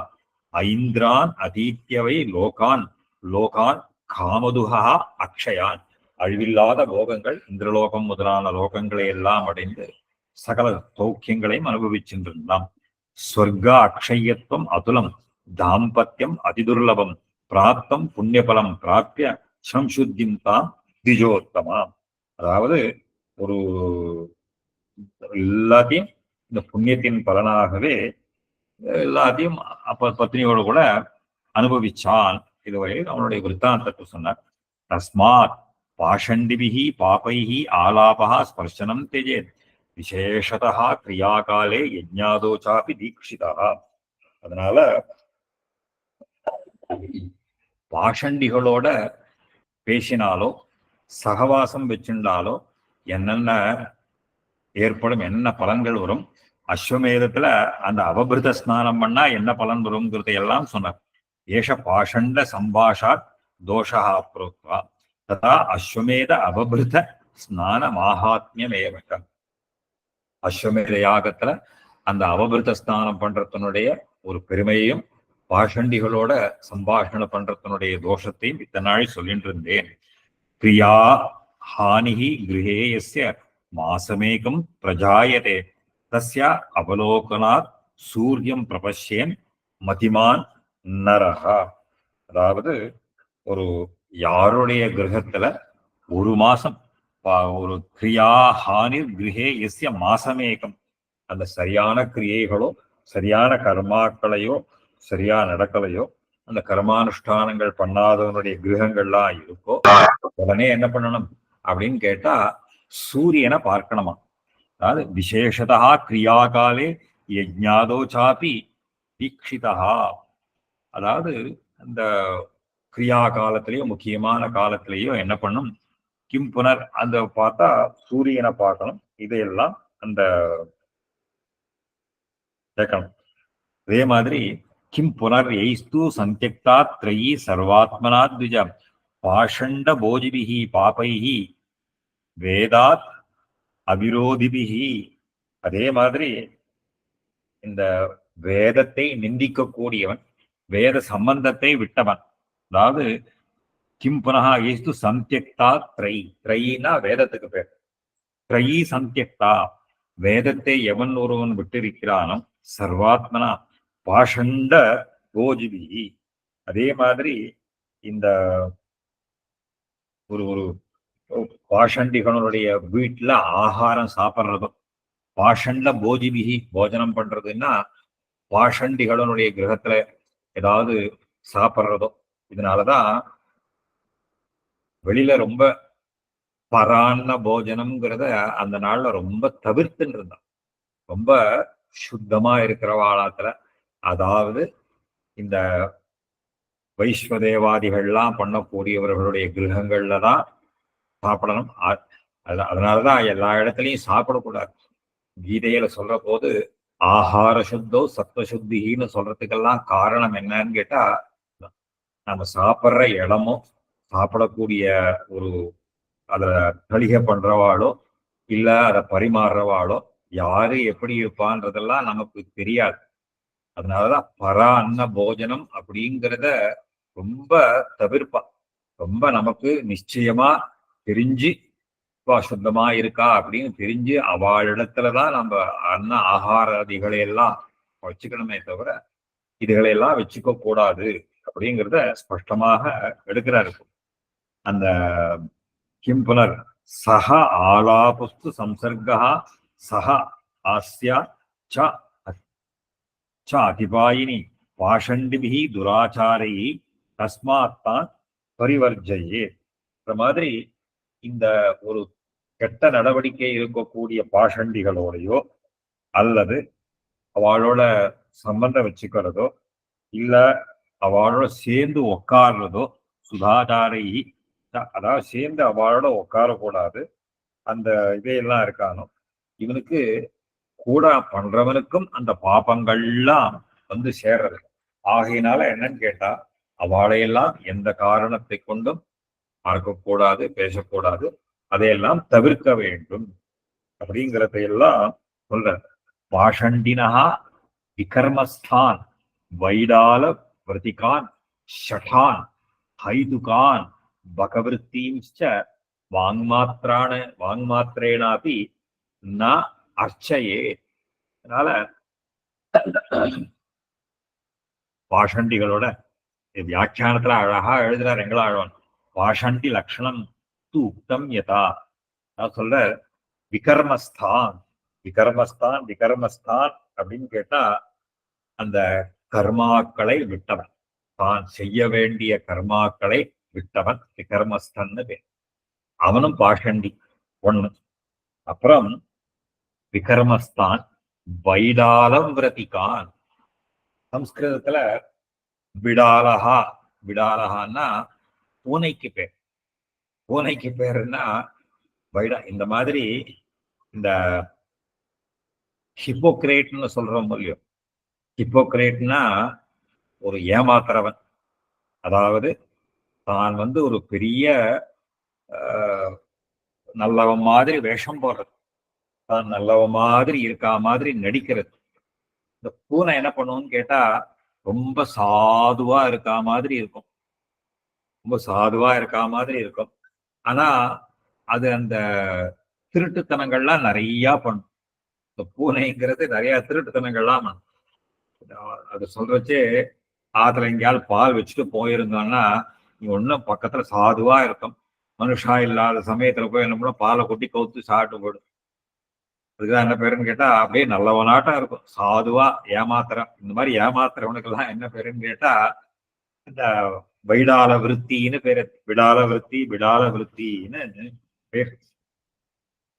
ஐந்திரான் அதீத்யவை லோகான் லோகான் காமதுகா அக்ஷயான். அழிவில்லாத போகங்கள் இந்திரலோகம் முதலான லோகங்களை எல்லாம் அடைந்து சகல சௌக்கியங்களையும் அனுபவிச்சின்றிருந்தான். ஸ்வர்க அக்ஷயத்துவம் அதுலம் தாம்பத்தியம் அதிதுர்லபம் பிராப்தம் புண்ணியபலம் பிராப்பிய சம்சுத்திம் தாம் திஜோத்தமா. அதாவது ஒரு எல்லாத்தையும் இந்த புண்ணியத்தின் பலனாகவே எல்லாத்தையும் அப்ப பத்னியோடு கூட அனுபவிச்சான். இதுவரையில் அவனுடைய விருத்தாந்தத்தை சொன்னார். தஸ்மாத் பாஷண்டிபிஹி பாபைஹி ஆலாபா ஸ்பர்சனம் தெஜேத் விசேஷதா கிரியாகாலே யஜ்ஞாதோச்சாபி தீக்ஷிதா. அதனால பாஷண்டிகளோட பேசினாலோ சகவாசம் வச்சுண்டாலோ என்னென்ன ஏற்படும், என்ன பலன்கள் வரும், அஸ்வமேதத்துல அந்த அவபிருத ஸ்நானம் பண்ணா என்ன பலன் வரும்ங்கிறதை எல்லாம் சொன்னார். ஏஷ பாஷண்ட சம்பாஷாத் தோஷா புரோக்வா ததா அஸ்வமேத அவபிருத ஸ்நான மாஹாத்மியமேவ. அஸ்வமேத யாகத்துல அந்த அவபிருத ஸ்நானம் பண்றதனுடைய ஒரு பெருமையையும் பாஷண்டிகளோட சம்பாஷணம் பண்றதனுடைய தோஷத்தையும் இத்தனை நாள் சொல்லிட்டு இருந்தேன். பிரியா ஹானிஹி கிரகே யஸ்ய மாசமேகம் பிரஜாயதே தஸ்ய அவலோகனாத் சூரியம் பிரபஷ்யன் மதிமான் நரஹா. அதாவது ஒரு யாருடைய கிரகத்துல ஒரு மாசம் ஒரு கிரியா ஹானி கிரகே எஸ்ய மாசமேகம், அந்த சரியான கிரியைகளோ சரியான கர்மாக்களையோ சரியா நடக்கலையோ, அந்த கர்மானுஷ்டானங்கள் பண்ணாதவனுடைய கிரகங்கள்லாம் இருக்கோ, உடனே என்ன பண்ணணும் அப்படின்னு கேட்டா சூரியனை பார்க்கணுமா. அதாவது விசேஷதா கிரியாகாலே யஜ்ஞாதோ சாப்பி தீட்சிதா. அதாவது அந்த கிரியா காலத்திலேயோ முக்கியமான காலத்திலேயோ என்ன பண்ணும், கிம் புனர் அந்த பார்த்தா சூரியனை பார்க்கணும். இதையெல்லாம் அந்த கேட்கணும். அதே மாதிரி கிம் புனர் எய்ஸ்து சந்தியக்தா த்ரயி சர்வாத்மனா த்விஜ பாஷண்ட போஜிபிஹி பாபைஹி வேதாத் அவிரோதிபிஹி. அதே மாதிரி இந்த வேதத்தை நிந்திக்கக்கூடியவன், வேத சம்பந்தத்தை விட்டவன். அதாவது கிம் புனகா ஏஸ்து சந்தியக்தா த்ரை, த்ரைனா வேதத்துக்கு பேர். த்ரயி சந்தியக்தா, வேதத்தை எவன் ஒருவன் விட்டிருக்கிறானோ சர்வாத்மனா பாஷண்ட கோஜிபி. அதே மாதிரி இந்த ஒரு ஒரு பாஷண்டிகளுடைய வீட்டுல ஆகாரம் சாப்பிட்றதும், பாஷண்ட போஜிபிகி போஜனம் பண்றதுன்னா பாஷண்டிகளுடைய கிரகத்துல ஏதாவது சாப்பிட்றதும். இதனாலதான் வெளியில ரொம்ப பரான்ன போஜனம்ங்கிறத அந்த நாள்ல ரொம்ப தவிர்த்துன்னு இருந்தான். ரொம்ப சுத்தமா இருக்கிறவாளத்துல, அதாவது இந்த வைஸ்வதேவாதிகள்லாம் பண்ணக்கூடியவர்களுடைய கிரகங்கள்ல தான் சாப்பிடணும். அதனாலதான் எல்லா இடத்துலையும் சாப்பிடக்கூடாது. கீதையில சொல்ற போது ஆகார சுத்தோ சத்வசுத்தின்னு சொல்றதுக்கெல்லாம் காரணம் என்னன்னு கேட்டா, நம்ம சாப்பிட்ற இடமும் சாப்பிடக்கூடிய ஒரு அத தளிகை பண்றவாளோ இல்ல அதை பரிமாறுறவாளோ யாரு எப்படி இருப்பான்றதெல்லாம் நமக்கு தெரியாது. அதனாலதான் பரா அன்ன போஜனம் அப்படிங்கிறத ரொம்ப தவிர்ப்பா. ரொம்ப நமக்கு நிச்சயமா தெரிஞ்சு சுத்தமா இருக்கா அப்படின்னு தெரிஞ்சு அவளிடத்துலதான் நம்ம அன்ன ஆகாராதிகளை எல்லாம் வச்சுக்கணுமே தவிர இதுகளை எல்லாம் வச்சுக்க கூடாது அப்படிங்கிறத ஸ்பஷ்டமாக எடுக்கிறாரு. அந்த கிம் புனர் சஹ ஆலாபஸ்து சம்சர்கா சஹ ஆஸ்யா ச அதிபாயினி பாஷண்டிபிஹி துராச்சாரை தஸ்மாத்தான் பரிவர்ஜையே. இந்த மாதிரி இந்த ஒரு கெட்ட நடவடிக்கை இருக்கக்கூடிய பாஷண்டிகளோடையோ அல்லது அவளோட சம்பந்தம் வச்சுக்கிறதோ இல்ல அவளோட சேர்ந்து உட்கார்றதோ சுதாச்சாரை, அதாவது சேர்ந்து அவளோட உட்காரக்கூடாது. அந்த இதையெல்லாம் இருக்கானோ இவனுக்கு கூட பண்றவனுக்கும் அந்த பாபங்கள்லாம் வந்து சேர்றது. ஆகையினால என்னன்னு கேட்டா அவளையெல்லாம் எந்த காரணத்தை கொண்டும் பார்க்கக்கூடாது, பேசக்கூடாது, அதையெல்லாம் தவிர்க்க வேண்டும் அப்படிங்கிறதையெல்லாம் சொல்ற. பாஷண்டினஹா விகர்மஸ்தான் வைடால பிரதிகான் ஷடான் ஹைதுகான் பகவருத்தீம்ச்ச வாங்மாத்திரேனாபி ந அர்ச்சையே. அதனால பாஷண்டிகளோட வியாக்கியானத்துல அழகா எழுதுறார் எங்களாழ்வான். பாஷண்டி லக்ஷணம் து உக்தம் யதா. சொல்ற விகர்மஸ்தான் விகர்மஸ்தான் விகர்மஸ்தான் அப்படின்னு கேட்டா அந்த கர்மாக்களை விட்டவன், தான் செய்ய வேண்டிய கர்மாக்களை விட்டவன் விகர்மஸ்தன்னு பேர். அவனும் பாஷண்டி ஒண்ணு. அப்புறம் விகர்மஸ்தான் வைடாலம் விரதிகான். சம்ஸ்கிருதத்துல விடாலஹா, விடாலஹான்னா பூனைக்கு பேர். பூனைக்கு பேருன்னா வைடா. இந்த மாதிரி இந்த ஹிப்போக்ரேட்னு சொல்றோம் இல்லையோ, ஹிப்போக்ரேட்னா ஒரு ஏமாத்துறவன். அதாவது தான் வந்து ஒரு பெரிய நல்லவன் மாதிரி வேஷம் போடுறது, தான் நல்லவன் மாதிரி இருக்கா மாதிரி நடிக்கிறது. இந்த பூனை என்ன பண்ணுவோம்னு கேட்டா ரொம்ப சாதுவா இருக்கா மாதிரி இருக்கும், ரொம்ப சாதுவா இருக்கா மாதிரி இருக்கும். ஆனா அது அந்த திருட்டுத்தனங்கள்லாம் நிறைய பண்ணும். இந்த பூனைங்கிறது நிறைய திருட்டுத்தனங்கள்லாம் பண்ணும். அது சொல்றச்சே ஆத்துல எங்கேயாவது பால் வச்சுட்டு போயிருந்தோம்னா நீ ஒன்னும் பக்கத்துல சாதுவா இருக்கும், மனுஷா இல்லாத சமயத்துல போய் என்ன பண்ண பாலை கொட்டி கவுத்து சாப்பிட்டு போயிடும். அதுக்குதான் என்ன பேருன்னு கேட்டா அப்படியே நல்லவனாட்டம் இருக்கும், சாதுவா ஏமாத்துறான். இந்த மாதிரி ஏமாத்துறவனுக்கெல்லாம் என்ன பேருன்னு கேட்டா இந்த வைடால விருத்தின்னு பேரு. விடால விருத்தி, விடால விருத்தின்னு பேர்.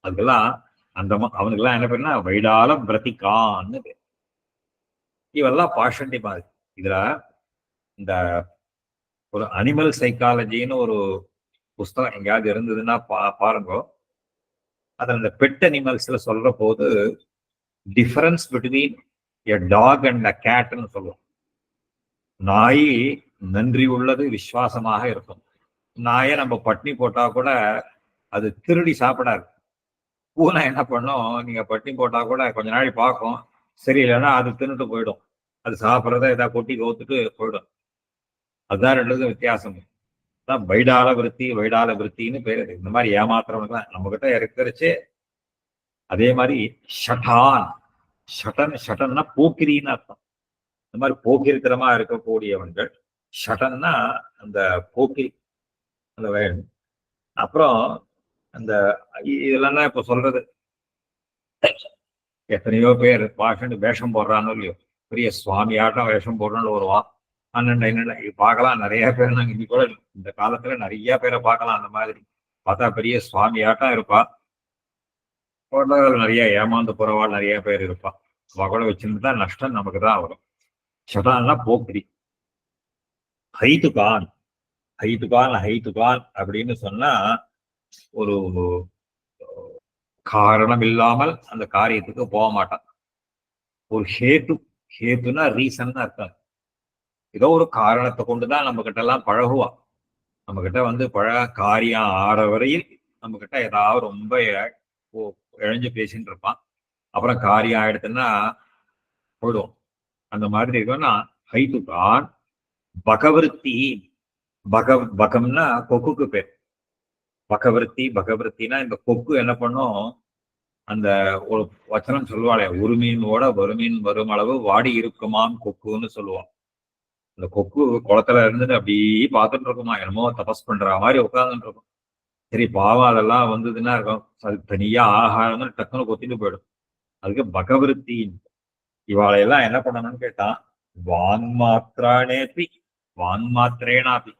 அதுக்கெல்லாம் அந்த அவனுக்கெல்லாம் என்ன பேருன்னா வைடால பிரதிகான்னு பேர். இவெல்லாம் பாஷண்டி மாதிரி. இதுல இந்த ஒரு அனிமல் சைக்காலஜின்னு ஒரு புஸ்தகம் எங்கேயாவது இருந்ததுன்னா பாருங்க. அதுல இந்த பெட் அனிமல்ஸ்ல சொல்ற போது difference between a dog and a கேட்னு சொல்லுவோம். நாய் நன்றி உள்ளது, விசுவாசமாக இருக்கும். நாயை நம்ம பட்னி போட்டா கூட அது திருடி சாப்பிடாது. பூனை என்ன பண்ணும், நீங்க பட்னி போட்டா கூட கொஞ்ச நாள் பார்க்கும், சரியில்லைன்னா அது தின்னுட்டு போயிடும். அது சாப்பிட்றத ஏதாவது கொட்டி கவுத்துட்டு போயிடும். அதுதான் ரெண்டுக்கும் வித்தியாசம். தான் வைடால விருத்தி, வைடால விருத்தின்னு பேரு. இந்த மாதிரி ஏமாத்துறவங்க தான் நம்ம கிட்ட இருக்கிறச்சு. அதே மாதிரி ஷட்டான், ஷட்டன், ஷட்டன்னா போக்கிரின்னு அர்த்தம். இந்த மாதிரி போக்கிரித்தனமா இருக்கக்கூடியவர்கள் ஷட்டன்னா அந்த போக்கிரி, அந்த வயல். அப்புறம் அந்த இதெல்லாம் தான் இப்ப சொல்றது. எத்தனையோ பேர் பாஷன் வேஷம் போடுறான்னு இல்லையோ, பெரிய சுவாமி ஆட்டம் வேஷம் போடுறோன்னு வருவான். அண்ணன் பார்க்கலாம் நிறைய பேர். நாங்க இன்னைக்கு கூட இந்த காலத்துல நிறைய பேரை பார்க்கலாம் அந்த மாதிரி. பார்த்தா பெரிய சுவாமி ஆட்டம் இருப்பா. நிறைய ஏமாந்து போறவாள் நிறைய பேர் இருப்பா. அவ கூட வச்சிருந்தா நஷ்டம் நமக்கு தான் வரும். ஷட்டான்னா போக்கிரி. ஹைதுகான், ஹைதுகான், ஹைதுகான் அப்படின்னு சொன்னா ஒரு காரணம் இல்லாமல் அந்த காரியத்துக்கு போக மாட்டான். ஒரு ஹேத்து, ஹேத்துனா ரீசன் அர்த்தம். ஏதோ ஒரு காரணத்தை கொண்டுதான் நம்ம கிட்ட எல்லாம் பழகுவா. நம்ம கிட்ட வந்து காரியம் ஆற வரையில் நம்ம கிட்ட ஏதாவது ரொம்ப இழைஞ்சு பேசின்னு இருப்பான். அப்புறம் காரியம் ஆயிடுத்துன்னா போயிடுவோம். அந்த மாதிரி இருக்குன்னா ஹைதுகான். பகவருத்தி, பகம்னா கொக்குக்கு பேர். பகவருத்தி, பகவருத்தினா இந்த கொக்கு என்ன பண்ணும், அந்த ஒரு வச்சனம் சொல்லுவாளே, ஒரு மீனோட வருமீன் வரும் அளவு வாடி இருக்குமாம் கொக்குன்னு சொல்லுவான். அந்த கொக்கு குளத்துல இருந்துட்டு அப்படியே பார்த்துட்டு இருக்குமா, என்னமோ தபஸ் பண்ற மாதிரி உட்காந்துட்டு இருக்கும். சரி பாவம் அதெல்லாம் வந்ததுன்னா இருக்கும், அது தனியா ஆகாரம் டக்குன்னு கொத்திட்டு போயிடும். அதுக்கு பகவருத்தி. இவாளையெல்லாம் என்ன பண்ணணும்னு கேட்டா, வான் மாத்திரானேப்பி, வான் மாத்திரேனாப்பி,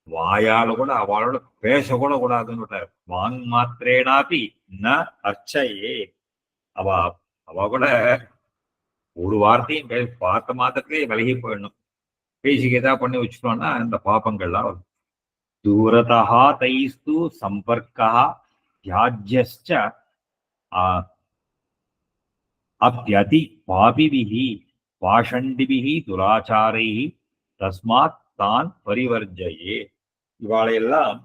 வாயால கூட அவளோட பேச கூட கூடாதுன்னு விட்டாரு. வான் மாத்திரேனாப்பி ந அர்ச்சையே. அவ அவ கூட ஒரு வார்த்தையும் பார்த்த மாத்திரத்திலே விலகி போயிடணும். பேசிக்கதா பண்ணி வச்சுட்டோம்னா இந்த பாப்பங்கள்லாம் வரும். தூரதா தைஸ்து சம்பர்க்கா தியாஜ்யஸ்ச அப்யதி பாபிபிஹி பாஷண்டிபிஹி துராச்சாரைஹி தஸ்மாத் தான் பரிவர்ஜயே. இவாளையெல்லாம்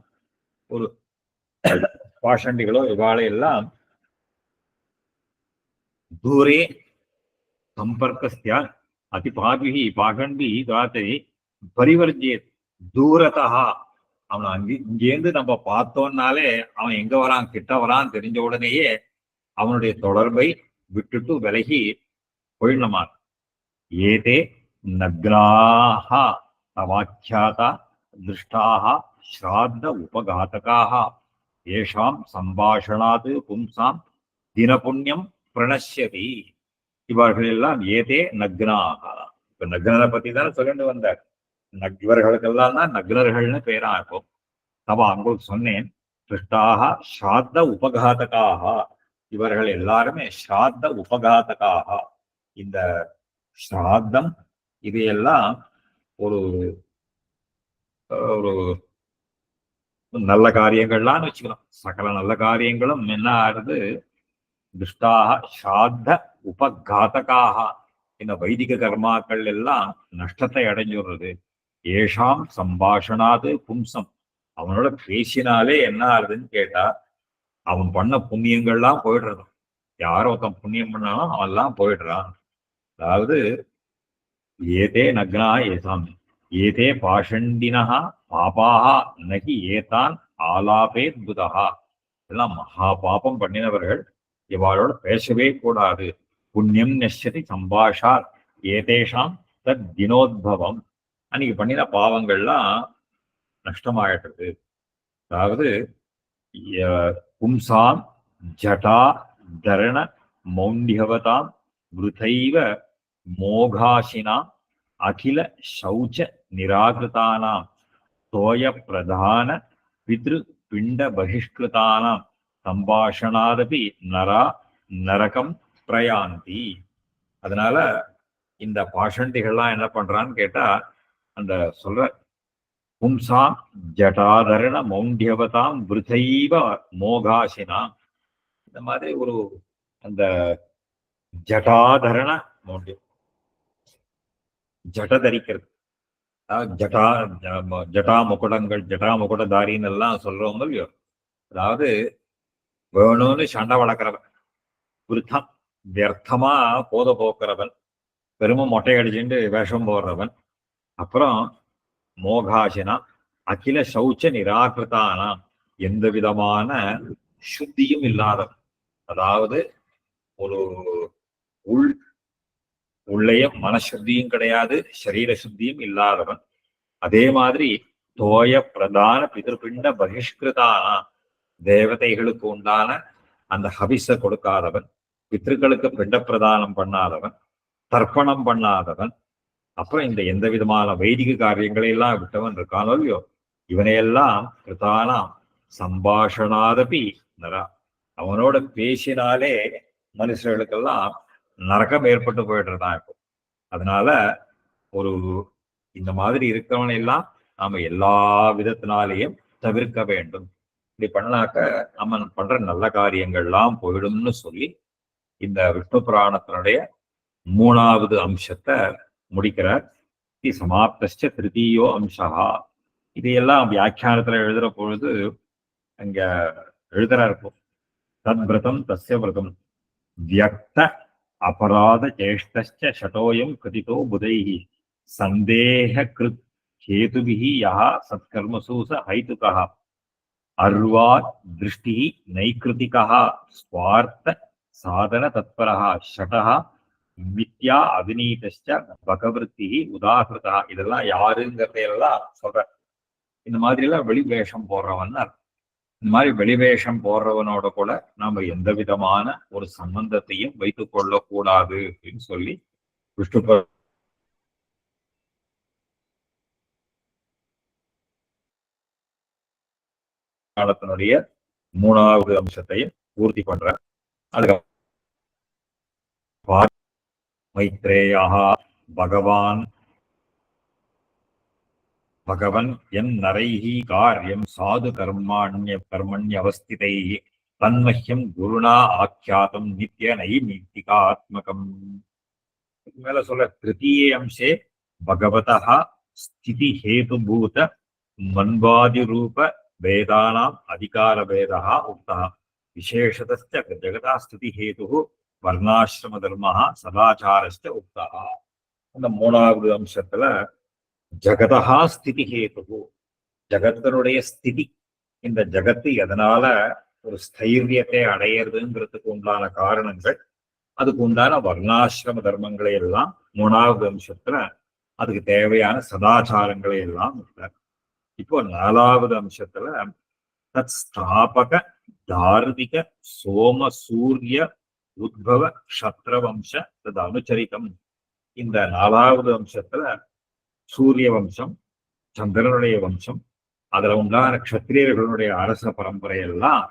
ஒரு பாஷண்டிகளோ இவாளையெல்லாம் தூரே சம்பர்க்கஸ்ய அதி பாபிஹி பாஷண்டி துராச்சரி பரிவர்ஜயே. தூரதா, அவன் இங்கேருந்து நம்ம பார்த்தோம்னாலே அவன் எங்க வரான், கிட்ட வரான் தெரிஞ்ச உடனேயே அவனுடைய தொடர்பை விட்டுட்டு விலகி போயிடணுமா. ஏதே நக்னாஹ தவாக்கியாதா திருஷ்டாஹ ஸ்ராத்த உபகாதகாஹ ஏஷாம் சம்பாஷணாது பும்சாம் தினபுண்ணியம் பிரணஷ்யதி. இவர்கள் எல்லாம் ஏதே நக்னாக. இப்ப நக்னரை பத்தி தானே சொல்லிட்டு வந்தார். இவர்களுக்கெல்லாம் தான் நக்னர்கள்னு பேரா இருக்கும். தவா உங்களுக்கு சொன்னேன், திருஷ்டாக ஸ்ராத்த உபகாதகாக. இவர்கள் எல்லாருமே ஸ்ராத்த உபகாதகாக. இந்த ஸ்ராத்தம் இதையெல்லாம் ஒரு ஒரு நல்ல காரியங்கள்லாம் வச்சுக்கலாம். சகல நல்ல காரியங்களும் என்ன ஆறுது, துஷ்டாக ஸ்ராத்த உபகாதகாக. இந்த வைதிக கர்மாக்கள் எல்லாம் நஷ்டத்தை அடைஞ்சுடுறது. ஏஷாம் சம்பாஷணாது பும்சம். அவனோட பேசினாலே என்ன ஆகுதுன்னு கேட்டா, அவன் பண்ண புண்ணியங்கள்லாம் போயிடுறது. யாரோ ஒருத்தன் புண்ணியம் பண்ணாலும் அவன்லாம் போயிடுறான். அதாவது ஏதே நக்னா ஏதாம் ஏதே பாஷண்டினா பாபாஹா நகி ஏதான் ஆலாபே புதஹா. இதெல்லாம் மகா பாபம் பண்ணினவர்கள், இவாளோட பேசவே கூடாது. புண்ணியம் நஷ்யதி சம்பாஷாத் ஏதேஷாம் தத் தினோத்பவம். அன்னைக்கு பண்ணின பாவங்கள்லாம் நஷ்டமாயிடுறது. அதாவது பும்சாம் ஜடா தரண மௌண்யவதாம் விருதைவ மோகாசினாம் அகில சௌச்ச நிராகிருதானாம் தோய பிரதான பித்ரு பிண்ட பகிஷ்கிருதானாம் சம்பாஷணாதபி நரா நரகம் பிரயாந்தி. அதனால இந்த பாஷண்டிகள்லாம் என்ன பண்றான்னு கேட்டா, அந்த சொல்ற பும்சாம் ஜடாதரண மௌண்டியவதாம் விருதைவ மோகாசினா, இந்த மாதிரி ஒரு அந்த ஜடாதரண மௌண்டியம், ஜட தரிக்கிறது, ஜடா ஜடா முகுடங்கள், ஜடா முகுடதாரின்னு எல்லாம் சொல்றவங்க இல்லையோ, அதாவது வேணும்னு சண்டை வளர்க்குறவன், விருத்தம் வியர்த்தமா போத போக்குறவன், பெருமை மொட்டை அடிச்சுட்டு வேஷம் போடுறவன், அப்புறம் மோகாசினா அகில சௌச்ச நிராகிருத்தானா, எந்த விதமான சுத்தியும் இல்லாதவன், அதாவது ஒரு உள் உள்ளே மனசுத்தியும் கிடையாது, சரீர சுத்தியும் இல்லாதவன். அதே மாதிரி தோய பிரதான பிதிருபிண்ட பகிஷ்கிருதானா, தேவதைகளுக்கு உண்டான அந்த ஹவிஸ கொடுக்காதவன், பித்ருக்களுக்கு பிண்ட பிரதானம் பண்ணாதவன், தர்ப்பணம் பண்ணாதவன், அப்புறம் இந்த எந்த விதமான வைதிக காரியங்களையெல்லாம் விட்டவன் இருக்கானோ இல்லையோ, இவனையெல்லாம் கிருதானாம் சம்பாஷணாதபி நரா, அவனோட பேசினாலே மனுஷர்களுக்கெல்லாம் நரகம் ஏற்பட்டு போயிடுறதான் இப்போ. அதனால ஒரு இந்த மாதிரி இருக்கிறவனை எல்லாம் நாம எல்லா விதத்தினாலேயும் தவிர்க்க வேண்டும். இப்படி பண்ணாக்க நம்ம பண்ற நல்ல காரியங்கள்லாம் போயிடும்னு சொல்லி இந்த விஷ்ணு புராணத்தினுடைய 3வது அம்சத்தை முடிக்கிறார். சமாப்தஸ்ச திருத்தீயோ அம்சா. இதையெல்லாம் வியாக்கியானத்துல எழுதுற பொழுது அங்க எழுதுறா இருக்கும், தத் விரதம் தஸ்ய விரதம் வியக்த அபராத சேஷ்டஸ்ச ஷடோயம் கிருதிதோ புதைஹி சந்தேக கிருத் ஹேதுபிஹி யஹ சத்கர்மசு ச ஹைதுகஹ அர்வாத் திருஷ்டி நைக்ருதிகஹ ஸ்வார்த்த சாதன தத்பரஹ ஷடஹ மித்யா அவிநீதஸ்ச பகவருத்தி உதாகிருதா. இதெல்லாம் யாருங்கிறதையெல்லாம் சொல்ற. இந்த மாதிரி எல்லாம் வெளி வேஷம் போடுறவன், இந்த மாதிரி வெளிவேஷம் போடுறவனோட கூட நாம எந்த விதமான ஒரு சம்பந்தத்தையும் வைத்துக் கொள்ளக்கூடாது அப்படின்னு சொல்லி விஷ்ணு புராணத்தினுடைய 3வது அம்சத்தையும் பூர்த்தி பண்ற. அதுக்கு மைத்ரேயா பகவான் பகவன் என் நரைஹி காரியம் சாது கர்மண்யவஸ்திதை தன்மஹ்யம் குருணா ஆக்கியாதம் நித்ய நைமித்திகாத்மகம். மேல சொல்ற திருத்தீய அம்சே பகவதः ஸ்திதி ஹேதுபூத மன்வாதி ரூப வேதானாம் அதிகார வேதः உக்தः விசேஷதஸ்ச ஜகதா ஸ்திதி ஹேதுः வர்ணாசிரம தர்மः சதாச்சாரஸ்ச உக்தः. அந்த 3வது அம்சத்துல ஜகதா ஸ்திதி ஹேது, ஜகத்தினுடைய ஸ்திதி, இந்த ஜகத்து எதனால ஒரு ஸ்தைரியத்தை அடையிறதுங்கிறதுக்கு உண்டான காரணங்கள், அதுக்கு உண்டான வர்ணாசிரம தர்மங்களை எல்லாம் 3வது அம்சத்துல அதுக்கு தேவையான சதாச்சாரங்களை எல்லாம் இருக்கார். இப்போ 4வது அம்சத்துல தத் ஸ்தாபக தார்மிக சோம சூரிய உத்பவ க்ஷத்ரவம்ச தது அனுச்சரித்தம். இந்த 4வது அம்சத்துல சூரிய வம்சம், சந்திரனுடைய வம்சம், அதுல உண்டான க்ஷத்திரியர்களுடைய அரச பரம்பரை எல்லாம்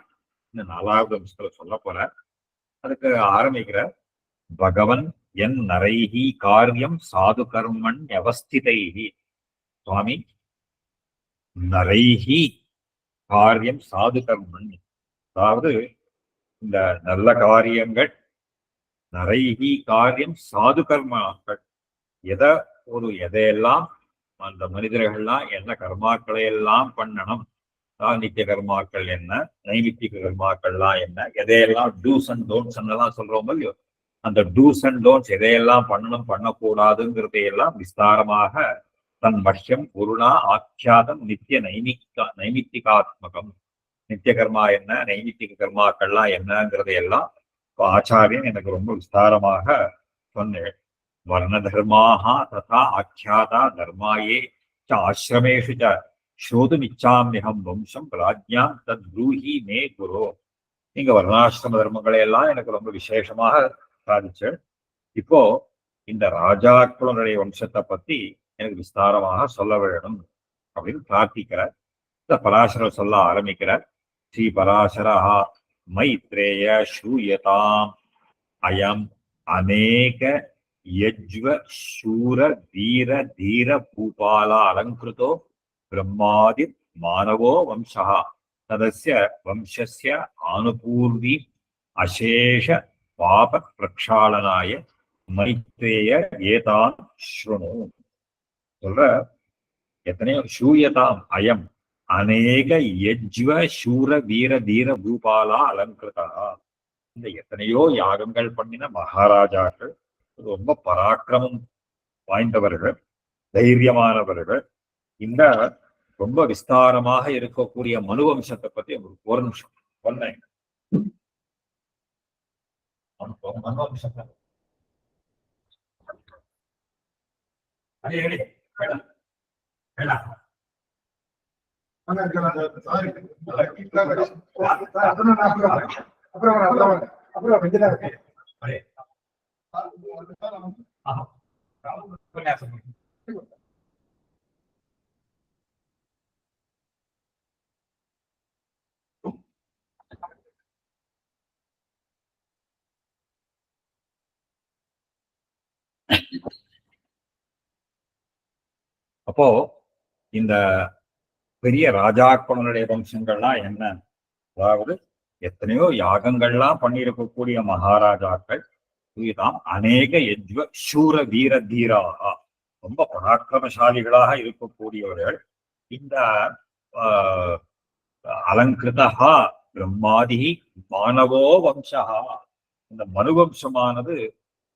இந்த 4வது அம்சத்துல சொல்ல போற. அதுக்கு ஆரம்பிக்கிற பகவன் என் நரைஹி காரியம் சாது கர்மன் அவஸ்திதைஹி. சுவாமி, நரைஹி காரியம் சாது கர்மன், அதாவது இந்த நல்ல காரியங்கள், நரைஹி காரியம் சாது கர்மாக்கள், எதையெல்லாம் அந்த மனிதர்கள்லாம் என்ன கர்மாக்களை எல்லாம் பண்ணணும், நித்திய கர்மாக்கள் என்ன, நைமித்திக கர்மாக்கள்லாம் என்ன, எதையெல்லாம் டூஸ் அண்ட் டோன்ட்ஸ் எல்லாம் சொல்றோம் இல்லையோ, அந்த டூஸ் அண்ட் டோன்ட்ஸ் எதையெல்லாம் பண்ணணும் பண்ணக்கூடாதுங்கிறதையெல்லாம் விஸ்தாரமாக தன் மஷ்யம் குருணா ஆக்கியாதம் நித்திய நைமித்திகாத்மகம். நித்திய கர்மா என்ன, நைமித்திக கர்மாக்கள்லாம் என்னங்கிறதையெல்லாம் ஆச்சாரியன் எனக்கு ரொம்ப விஸ்தாரமாக சொன்னேன். வர்ண தர்மாக ததா ஆக்கியாதா தர்மாயே ச ஆசிரமேஷு ச ஸ்ரோதுமிச்சாம்யஹம் வம்சம் ராஜ்யாம் தத் ப்ரூஹி மே குரு. நீங்க வர்ணாசிரம தர்மங்களை எல்லாம் எனக்கு ரொம்ப விசேஷமாக சாதிச்சு. இப்போ இந்த ராஜாக்களுடைய வம்சத்தை பத்தி எனக்கு விஸ்தாரமாக சொல்ல வேணும் அப்படின்னு பிரார்த்திக்கிறார். இந்த பராசரர் சொல்ல ஆரம்பிக்கிறார். ஸ்ரீ பராசரா மைத்ரேய ஸ்ரூயதாம் அயம் அநேக யஜ்வ சூர தீர தீர பூபால அலங்கிருதோ பிரம்மாதி மானவோ வம்சா ததஸ்ய வம்சஸ்ய ஆனுபூர்வி அசேஷ பாப பிரக்ஷாளனாய மைத்ரேய ஏதான் ஸ்ருணு சொல்ற. எத்தனையோ சூயதாம் அயம் அநேக யஜ்வ சூர வீர தீர பூபாலா அலங்கிருதா. இந்த எத்தனையோ யாகங்கள் பண்ணின மகாராஜாக்கள், ரொம்ப பராக்கிரமம் வாய்ந்தவர்கள், தைரியமானவர்கள். இந்த ரொம்ப விஸ்தாரமாக இருக்கக்கூடிய மனு வம்சத்தை பத்தி ஒரு நிமிஷம் சொன்னேன். மனு வம்சத்தை அப்போ இந்த பெரிய ராஜாக்களுடைய வம்சங்கள்லாம் என்ன, அதாவது எத்தனையோ யாகங்கள்லாம் பண்ணியிருக்கக்கூடிய மகாராஜாக்கள், இதுதான் அநேக யஜ்வ சூர வீர தீராக, ரொம்ப பராக்கிரமசாலிகளாக இருக்கக்கூடியவர்கள். இந்த அலங்கிருதா பிரம்மாதி மானவோ வம்சா, இந்த மனு வம்சமானது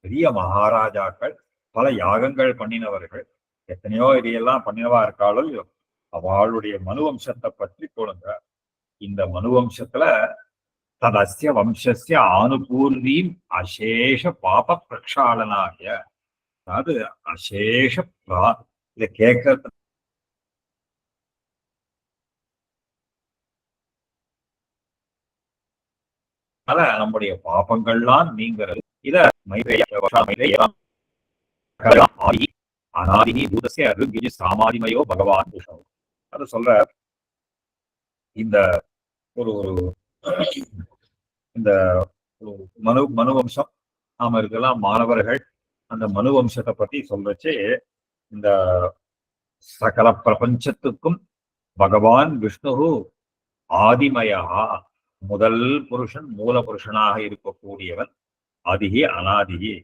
பெரிய மகாராஜாக்கள், பல யாகங்கள் பண்ணினவர்கள், எத்தனையோ இதையெல்லாம் பண்ணினவா இருக்காலும் அவளுடைய மனு வம்சத்தை பற்றி கொடுங்க. இந்த மனு வம்சத்துல ததஸ்ய வம்சஸ்ய ஆனுபூர்வீம் அசேஷ பாப பிரக்ஷாளனாக, அதாவது அசேஷ இதை கேட்கறது நம்முடைய பாபங்கள்லாம் நீங்கிறது. இத அநாதி பூதஸ்ய ருக்யஜ சாமாதிமயோ பகவான் விஷ்ணு அத சொல்ற. இந்த ஒரு இந்த மனு வம்சம் நாம இருக்கலாம் மாணவர்கள், அந்த மனு வம்சத்தை பத்தி சொல்றச்சே, இந்த சகல பிரபஞ்சத்துக்கும் பகவான் விஷ்ணு ஆதிமயா, முதல் புருஷன் மூல புருஷனாக இருக்கக்கூடியவன், ஆதிகி அநாதிகி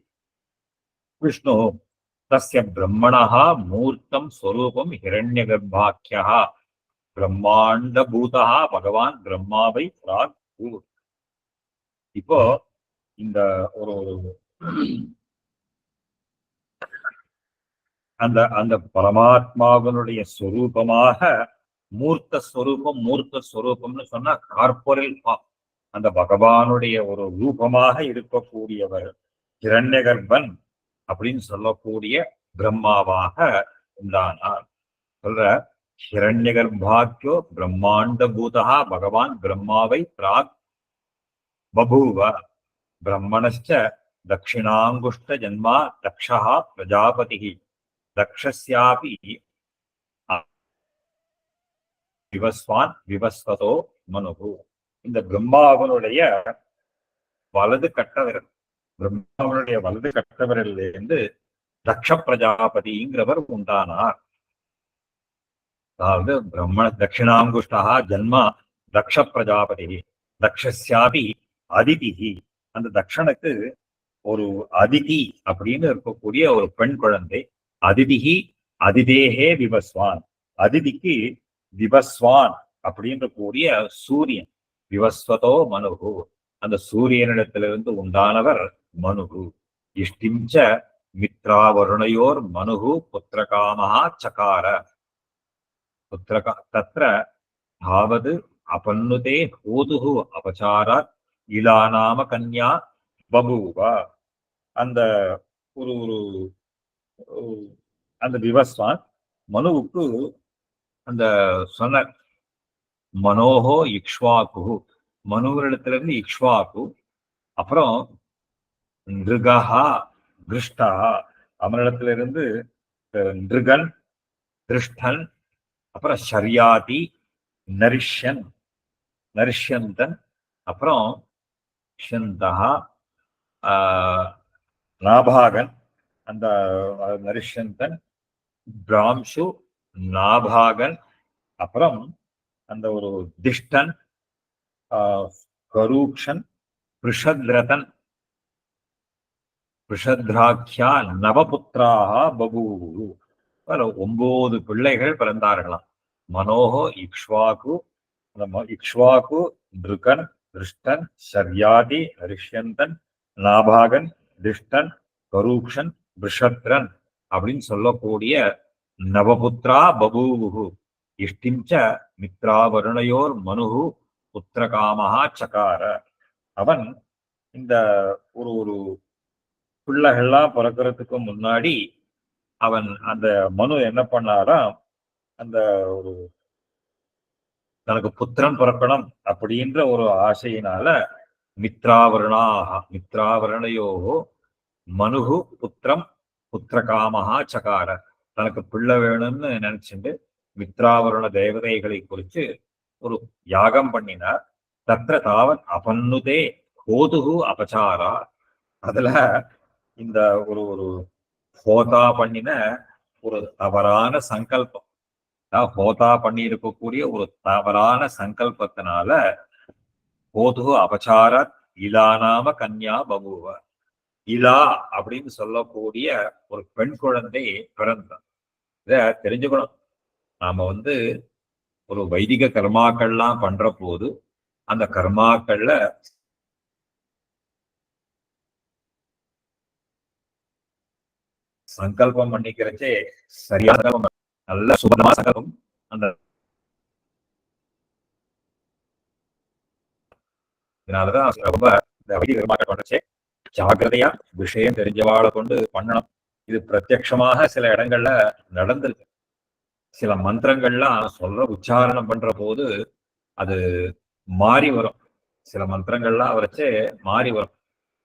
விஷ்ணு. தஸ்ய பிரம்மணः மூர்த்தம் ஸ்வரூபம் ஹிரண்ய கர்ப்பாக்கியா பிரம்மாண்ட பூதா பகவான் பிரம்மாவை பிராக். இப்போ இந்த ஒரு அந்த அந்த பரமாத்மாவனுடைய ஸ்வரூபமாக மூர்த்த ஸ்வரூபம்னு சொன்னா கார்பொரல் ஃபார்ம், அந்த பகவானுடைய ஒரு ரூபமாக இருக்கக்கூடியவர் ஹிரண்ய கர்ப்பன் அப்படின்னு சொல்லக்கூடிய பிரம்மாவாக உண்டானார். சொல்ற ஹிரண்ய கர்ப்பாக்கியோ பிரம்மாண்ட பூதா பகவான் பிரம்மாவை பிராக் பபூவ பிரம்மணஸ்ச தட்சிணாங்குஷ்ட ஜன்மா தக்ஷா பிரஜாபதி தக்ஷஸ்யாபி விவஸ்வான் விவஸ்வதோ மனுகு. இந்த பிரம்மாவனுடைய வலது கட்டவிரல், பிரம்மாவனுடைய வலது கட்டவிரலிருந்து தக்ஷ பிரஜாபதிங்கிறவர் உண்டானார். அதாவது பிரம்ம தட்சிணாங்குஷ்டா ஜன்மா தக்ஷ பிரஜாபதி தக்ஷஸ்யாபி அதிதிஹி, அந்த தக்ஷனுக்கு ஒரு அதிதி அப்படின்னு இருக்கக்கூடிய ஒரு பெண் குழந்தை. அதிதிஹி அதிதேகே விவஸ்வான், அதிதிக்கு விவஸ்வான் அப்படின்ற கூடிய சூரியன், விவஸ்வதோ மனுகு, அந்த சூரியனிடத்திலிருந்து உண்டானவர் மனுகு. இஷ்டிஞ்ச மித்ராவருணையோர் மனுகு புத்திரகாமஹா சகார புத்திரகா தத்ர தாவது அபன்னுதே ஹோதுகு அபசாராத் இலாநாம கன்யா பபூவ. அந்த ஒரு அந்த விவஸ்வான் மனுவுக்கு அந்த சொன்ன மனோஹோ இக்ஷ்வாக்கு, மனுவரிடத்திலிருந்து இக்ஷ்வாக்கு, அப்புறம் நிருகஹா திருஷ்டா, அவனிடத்திலிருந்து நிருகன் திருஷ்டன், அப்புறம் ஷர்யாதி நரிஷ்யன் நரிஷ்யந்தன், அப்புறம் ஷந்தஹா நாபாகன், அந்த நரிஷ்யந்தன், பிராம்சு நாபாகன், அப்புறம் அந்த ஒரு திஷ்டன், கரூக்ஷன், பிருஷத்ரதன், பிருஷத்ராக்கியா நவபுத்திராக பபூவு. 9 பிள்ளைகள் பிறந்தார்களாம். மனோகோ இக்ஷ்வாகு, இக்ஷ்வாகு, நிருகன், திருஷ்டன், ஷர்யாதி, ரிஷ்யந்தன், நாபாகன், திஷ்டன், கரூக்ஷன், பிருஷத்ரன் அப்படின்னு சொல்லக்கூடிய நவபுத்ரா பபூவு. இஷ்டிஞ்ச மித்ராவருணையோர் மனுகு புத்திரகாமஹா சகார. அவன் இந்த ஒரு ஒரு பிள்ளைகள்லாம் பிறக்கிறதுக்கு முன்னாடி அவன் அந்த மனு என்ன பண்ணாராம், அந்த ஒரு தனக்கு புத்திரன் பிறக்கணும் அப்படின்ற ஒரு ஆசையினால மித்ராவருணையோ மனுகு புத்திரம் புத்திரகாமஹா சகார. தனக்கு பிள்ளை வேணும்னு நினைச்சுட்டு மித்ராவருண தேவதைகளை குறித்து ஒரு யாகம் பண்ணினார். தத்திர தாவன் அபன்னுதே கோதுகு அபச்சாரா. அதுல இந்த ஒரு ஒரு ஹோதா பண்ணின ஒரு தவறான சங்கல்பம், ஹோதா பண்ணி இருக்கக்கூடிய ஒரு தவறான சங்கல்பத்தினால கோதுகு அபச்சார இலானாம கன்யா பபுவ. இலா அப்படின்னு சொல்லக்கூடிய ஒரு பெண் குழந்தை பிறந்தான். இத தெரிஞ்சுக்கணும். நாம ஒரு வைதிக கர்மாக்கள்லாம் பண்ற போது அந்த கர்மாக்கள்ல சங்கல்பம் பண்ணிக்கிறச்சே சரியான நல்ல சுபமா சங்கல்பம். அந்த இதனாலதான் ரொம்ப இந்த வைதிக கர்மாக்கள் பண்றச்சே ஜாகிரதையா விஷயம் தெரிஞ்சவாளை கொண்டு பண்ணணும். இது பிரத்யட்சமாக சில இடங்கள்ல நடந்திருக்கு. சில மந்திரங்கள்லாம் சொல்ற உச்சாரணம் பண்ற போது அது மாறி வரும். சில மந்திரங்கள்லாம் வரைச்சே மாறி வரும்.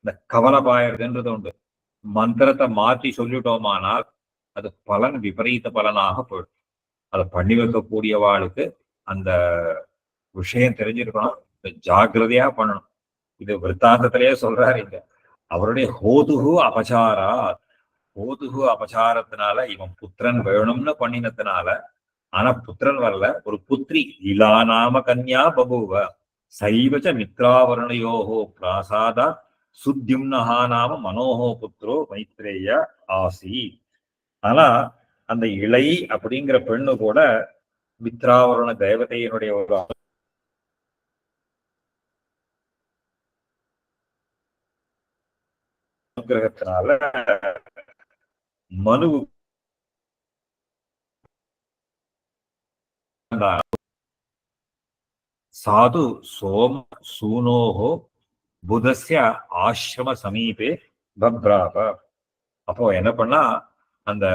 இந்த கவலை பாயறதுன்றது உண்டு. மந்திரத்தை மாத்தி சொல்லிட்டோமானால் அது பலன் விபரீத பலனாக போயிடும். அதை பண்ணி வைக்கக்கூடியவாளுக்கு அந்த விஷயம் தெரிஞ்சிருக்கணும், ஜாகிரதையா பண்ணணும். இது விற்த்தாந்தத்திலேயே சொல்றாரு இங்க. அவருடைய ஹோதுகு அபச்சாரா, ஹோதுகு அபச்சாரத்தினால இவன் புத்திரன் வேணும்னு பண்ணினத்தினால, ஆனா புத்திரன் வரல, ஒரு புத்திரி இலானாம கன்யா பபுவ சைவச்ச மித்ராவருணையோகோ பிராசாதா சுத்யும்னஹா நாம மனோகோ புத்திரோ மைத்ரேய ஆசி. ஆனா அந்த இளை அப்படிங்கிற பெண்ணு கூட மித்ராவருண தேவதையினுடைய ஒரு அனுகிரகத்தினால மனு சாது சோம சூனோகோ புதஸ்ய ஆசிரம சமீபே பப்ராப. அப்போ என்ன பண்ணா, அந்த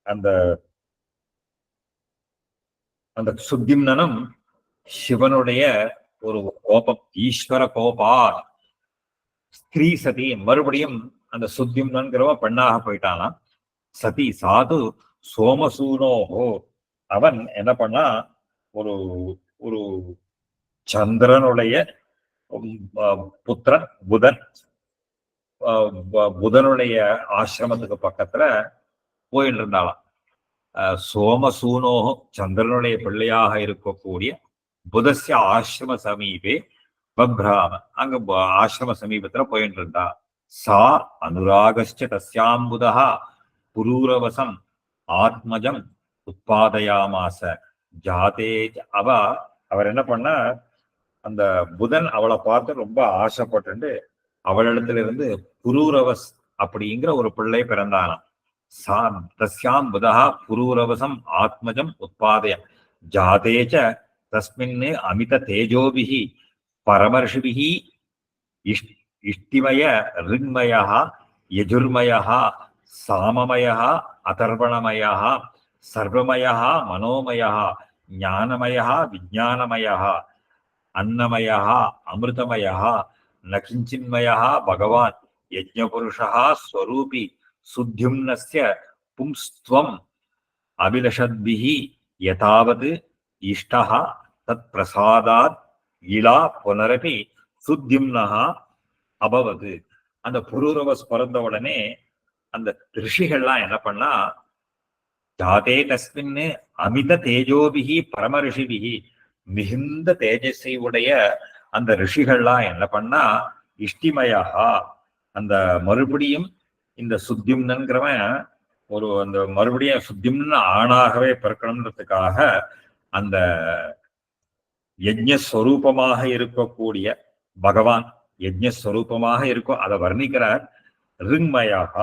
அந்த அந்த சுத்திம்னனும் சிவனுடைய ஒரு கோபம், ஈஸ்வர கோபா ஸ்திரீ சதி, மறுபடியும் அந்த சுத்திம்னன்கிறவ பெண்ணாக போயிட்டானா. சதி சாது சோமசூனோகோ, அவன் என்ன பண்ணா, ஒரு ஒரு சந்திரனுடைய புத்திரன் புதன், புதனுடைய ஆசிரமத்துக்கு பக்கத்துல போயிட்டு இருந்தாளாம். சோமசூனோகம் சந்திரனுடைய பிள்ளையாக இருக்கக்கூடிய புதஸ்ய ஆசிரம சமீபே பப்ராம, அங்க ஆசிரம சமீபத்துல போயிட்டு இருந்தா. சா அனுராகஸ்ச தஸ்யாம்புதா புரூரவசம் ஆத்மஜம் உத்பாதயாமாச ஜாதே. அவர் என்ன பண்ண, அந்த புதன் அவளை பார்த்து ரொம்ப ஆசைப்பட்டு அவளிடத்துல இருந்து புரூரவஸ் அப்படிங்கிற ஒரு பிள்ளை பிறந்தானாம். தஸ்யாம் புதா புரூரவசம் ஆத்மஜம் உத்பாதய ஜாதேச்ச தஸ்மின் அமித தேஜோபிஹி பரமர்ஷிபிஹி இஷ்டிமய ரிண்மய யஜுர்மய சாமமய அதர்வணமய சர்வமய மனோமய ஞானமய விஜானமய अन्नमयः अमृतमयः न किञ्चिन्मयः भगवान् यज्ञपुरुषः स्वरूपी सुद्युम्नस्य पुंस्त्वम् अभिलषद्भिः यतावत् इष्टः तत्प्रसादात् इळा पुनरपि सुद्युम्नः அபவது. அந்த புரூரவஸ் பிறந்த உடனே அந்த ரிஷிகள்லாம் என்ன பண்ணா, ஜாதே தஸ்மின் அமித தேஜோபிகி பரம ரிஷிபிகி, மிகுந்த தேஜஸை உடைய அந்த ரிஷிகள்லாம் என்ன பண்ணா, இஷ்டிமயா அந்த மறுபடியும் இந்த சுத்தியும்னங்கிறவன் ஒரு அந்த மறுபடியும் சுத்தியும்னு ஆணாகவே பிறக்கணுன்றதுக்காக அந்த யஜ்ஞஸ்வரூபமாக இருக்கக்கூடிய பகவான் யஜ்ஞஸ்வரூபமாக இருக்கும் அதை வர்ணிக்கிறார். ரிங்மயாக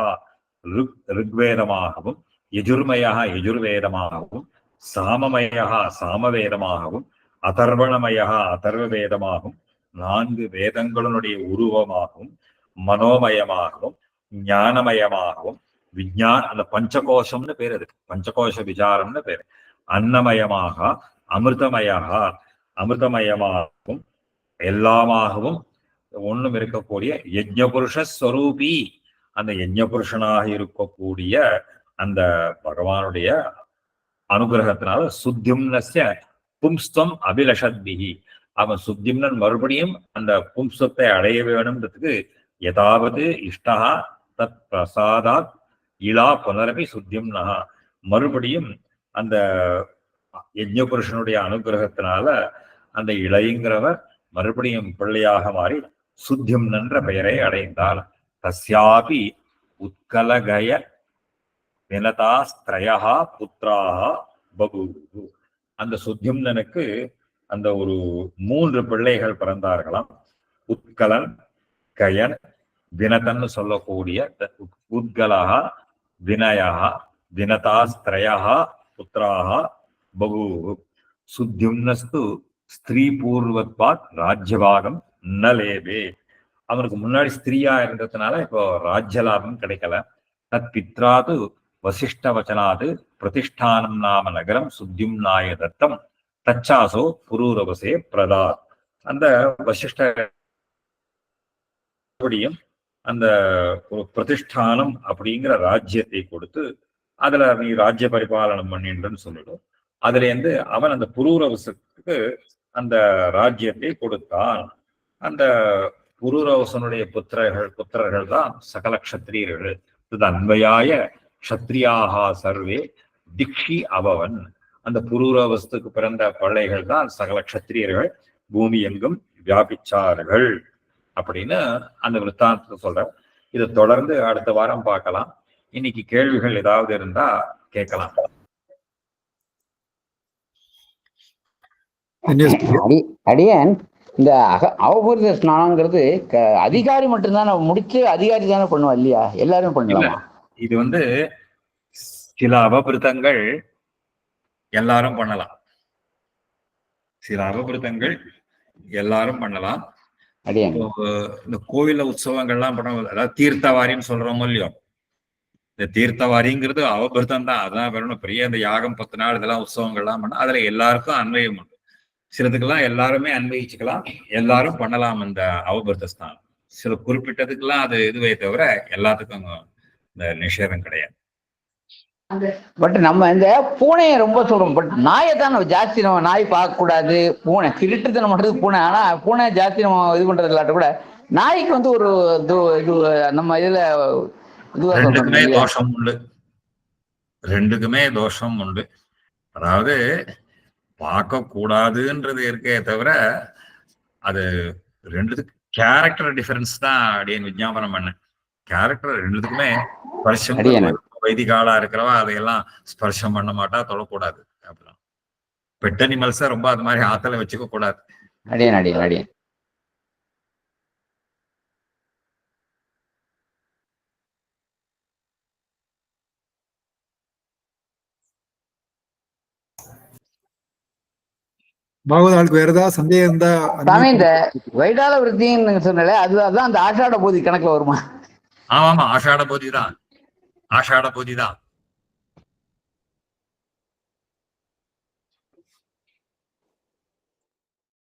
ரிக்வேதமாகவும், யஜுர்மயாக யஜுர்வேதமாகவும், சாமமயா சாமவேதமாகவும், அதர்வணமயா அதர்வ வேதமாகவும், 4 வேதங்களுடைய உருவமாகவும், மனோமயமாகவும், ஞானமயமாகவும், அந்த பஞ்சகோஷம்னு பேர், அது பஞ்சகோஷ விசாரம்னு பேர். அன்னமயமாக அமிர்தமயமாகவும் எல்லாமாகவும் ஒண்ணும் இருக்கக்கூடிய யஜ்ஞபுருஷ ஸ்வரூபி, அந்த யஜ்ஞபுருஷனாக இருக்கக்கூடிய அந்த பகவானுடைய அனுகிரகத்தினால சுத்தியும்னஸ்ய பும்ஸ்தம் அபிலஷத்பிஹி, அவன் சுத்தியும்னன் மறுபடியும் அந்த பும்ஸ்தத்தை அடைய வேணும்ன்றதுக்கு யதாவது இஷ்டா தத் பிரசாதாத் இளா புனரபி சுத்தியும்னா, மறுபடியும் அந்த யஜ்ஞபுருஷனுடைய அனுகிரகத்தினால அந்த இளையங்கிறவர் மறுபடியும் பிள்ளையாக மாறி சுத்தியம் என்ற பெயரை அடைந்தார். தஸ்யாபி உத்கலகய வினதாஸ்திரயா புத்திராக பபூவு, அந்த சுத்தியம்னனுக்கு அந்த ஒரு 3 பிள்ளைகள் பிறந்தார்களாம். உத்கலன், கயன், வினதன் சொல்லக்கூடிய உத்கலா வினயா வினதாஸ்திரயா புத்திராக பபூவு. சுத்தியும்னஸ்து ஸ்திரீ பூர்வத்வாத் ராஜ்யபாகம் நலேபே, அவனுக்கு முன்னாடி ஸ்திரீயா இருந்ததுனால இப்போ ராஜ்யலாபம் கிடைக்கல. தத் பித்ராது வசிஷ்ட வச்சனாது பிரதிஷ்டானம் நாம நகரம் சுத்தியும்னாய தத்தம் தச்சாசோ புரூரவசே பிரதாத். அந்த வசிஷ்டியும் அந்த ஒரு பிரதிஷ்டானம் அப்படிங்கிற ராஜ்யத்தை கொடுத்து அதுல நீ ராஜ்ய பரிபாலனம் பண்ணின்றன்னு சொல்லிடும். அதுல இருந்து அவன் அந்த புரூரவசுக்கு அந்த ராஜ்யத்தை கொடுத்தான். அந்த புரூரவசனுடைய புத்திரர்கள் தான் சகல க்ஷத்ரியர்கள். இது அன்வயாய க்ஷத்ரியாக சர்வே திக்ஷி அபவன். அந்த புரூரவஸ்துக்கு பிறந்த பிள்ளைகள் தான் சகல க்ஷத்ரியர்கள், பூமி எங்கும் வியாபிச்சார்கள் அப்படின்னு அந்த விருத்தாந்தத்தை சொல்ற. இதை தொடர்ந்து அடுத்த வாரம் பார்க்கலாம். இன்னைக்கு கேள்விகள் ஏதாவது இருந்தா கேட்கலாம். அடியன் இந்த அவபூர்வ ஸ்நானங்கிறது அதிகாரி மட்டும்தான் முடிச்சு அதிகாரி தானே பண்ணுவா இல்லையா? எல்லாரும் பண்ணலாம். இது சில அபபிருத்தங்கள் எல்லாரும் பண்ணலாம். சில அபபிருத்தங்கள் எல்லாரும் பண்ணலாம். இந்த கோவில உற்சவங்கள்லாம் பண்ண, அதாவது தீர்த்தவாரின்னு சொல்றோமோ இல்லையோ, இந்த தீர்த்தவாரிங்கிறது அவபிருத்தம் தான். அதான் வரணும் பெரிய இந்த யாகம் 10 நாள் இதெல்லாம் உற்சவங்கள்லாம் பண்ண அதுல எல்லாருக்கும் அன்வயம் உண்டு. சிலதுக்கெல்லாம் எல்லாருமே அன்வயிச்சுக்கலாம், எல்லாரும் பண்ணலாம் அந்த அவபிருத்த ஸ்தானம். சில குறிப்பிட்டதுக்கெல்லாம் அது இதுவே தவிர எல்லாத்துக்கும் இந்த நிஷேதம் கிடையாது. பட் நம்ம இந்த பூனையை ரொம்ப சொல்றோம், பட் நாயை தான் ஜாஸ்தி நம்ம நாய் பார்க்க கூடாது. பூனை திருட்டுத்தனம் பண்றது பூனை, ஆனா பூனை ஜாஸ்தி நம்ம இது பண்றது இல்லாட்ட கூட நாய்க்கு ஒரு இது நம்ம இதுல ரெண்டுக்குமே தோஷம் உண்டு. ரெண்டுக்குமே தோஷம் உண்டு. அதாவது பார்க்க கூடாதுன்றது இருக்கே தவிர அது ரெண்டுத்துக்கு கேரக்டர் டிஃபரன்ஸ் தான் அப்படின்னு விஞ்ஞாபனம் பண்ண. கேரக்டர் ரெண்டுத்துக்குமே ஸ்பர்ஷம், வைதிகாலா இருக்கிறவா அதையெல்லாம் ஸ்பர்ஷம் பண்ண மாட்டா, தொடக்கூடாது. அப்படிலாம் பெட் அனிமல்ஸ ரொம்ப அது மாதிரி ஆத்தல வச்சுக்க கூடாது. பாகவதாளுக்கு வேற ஏதாவது சந்தேகம் இருந்தா இந்த வைடால விருத்தின்னு சொன்னாலே அதுதான் அந்த ஆஷாட போதி கணக்குல வருமா? ஆமா, ஆஷாட போதி தான். ஆஷாட போதி தான்.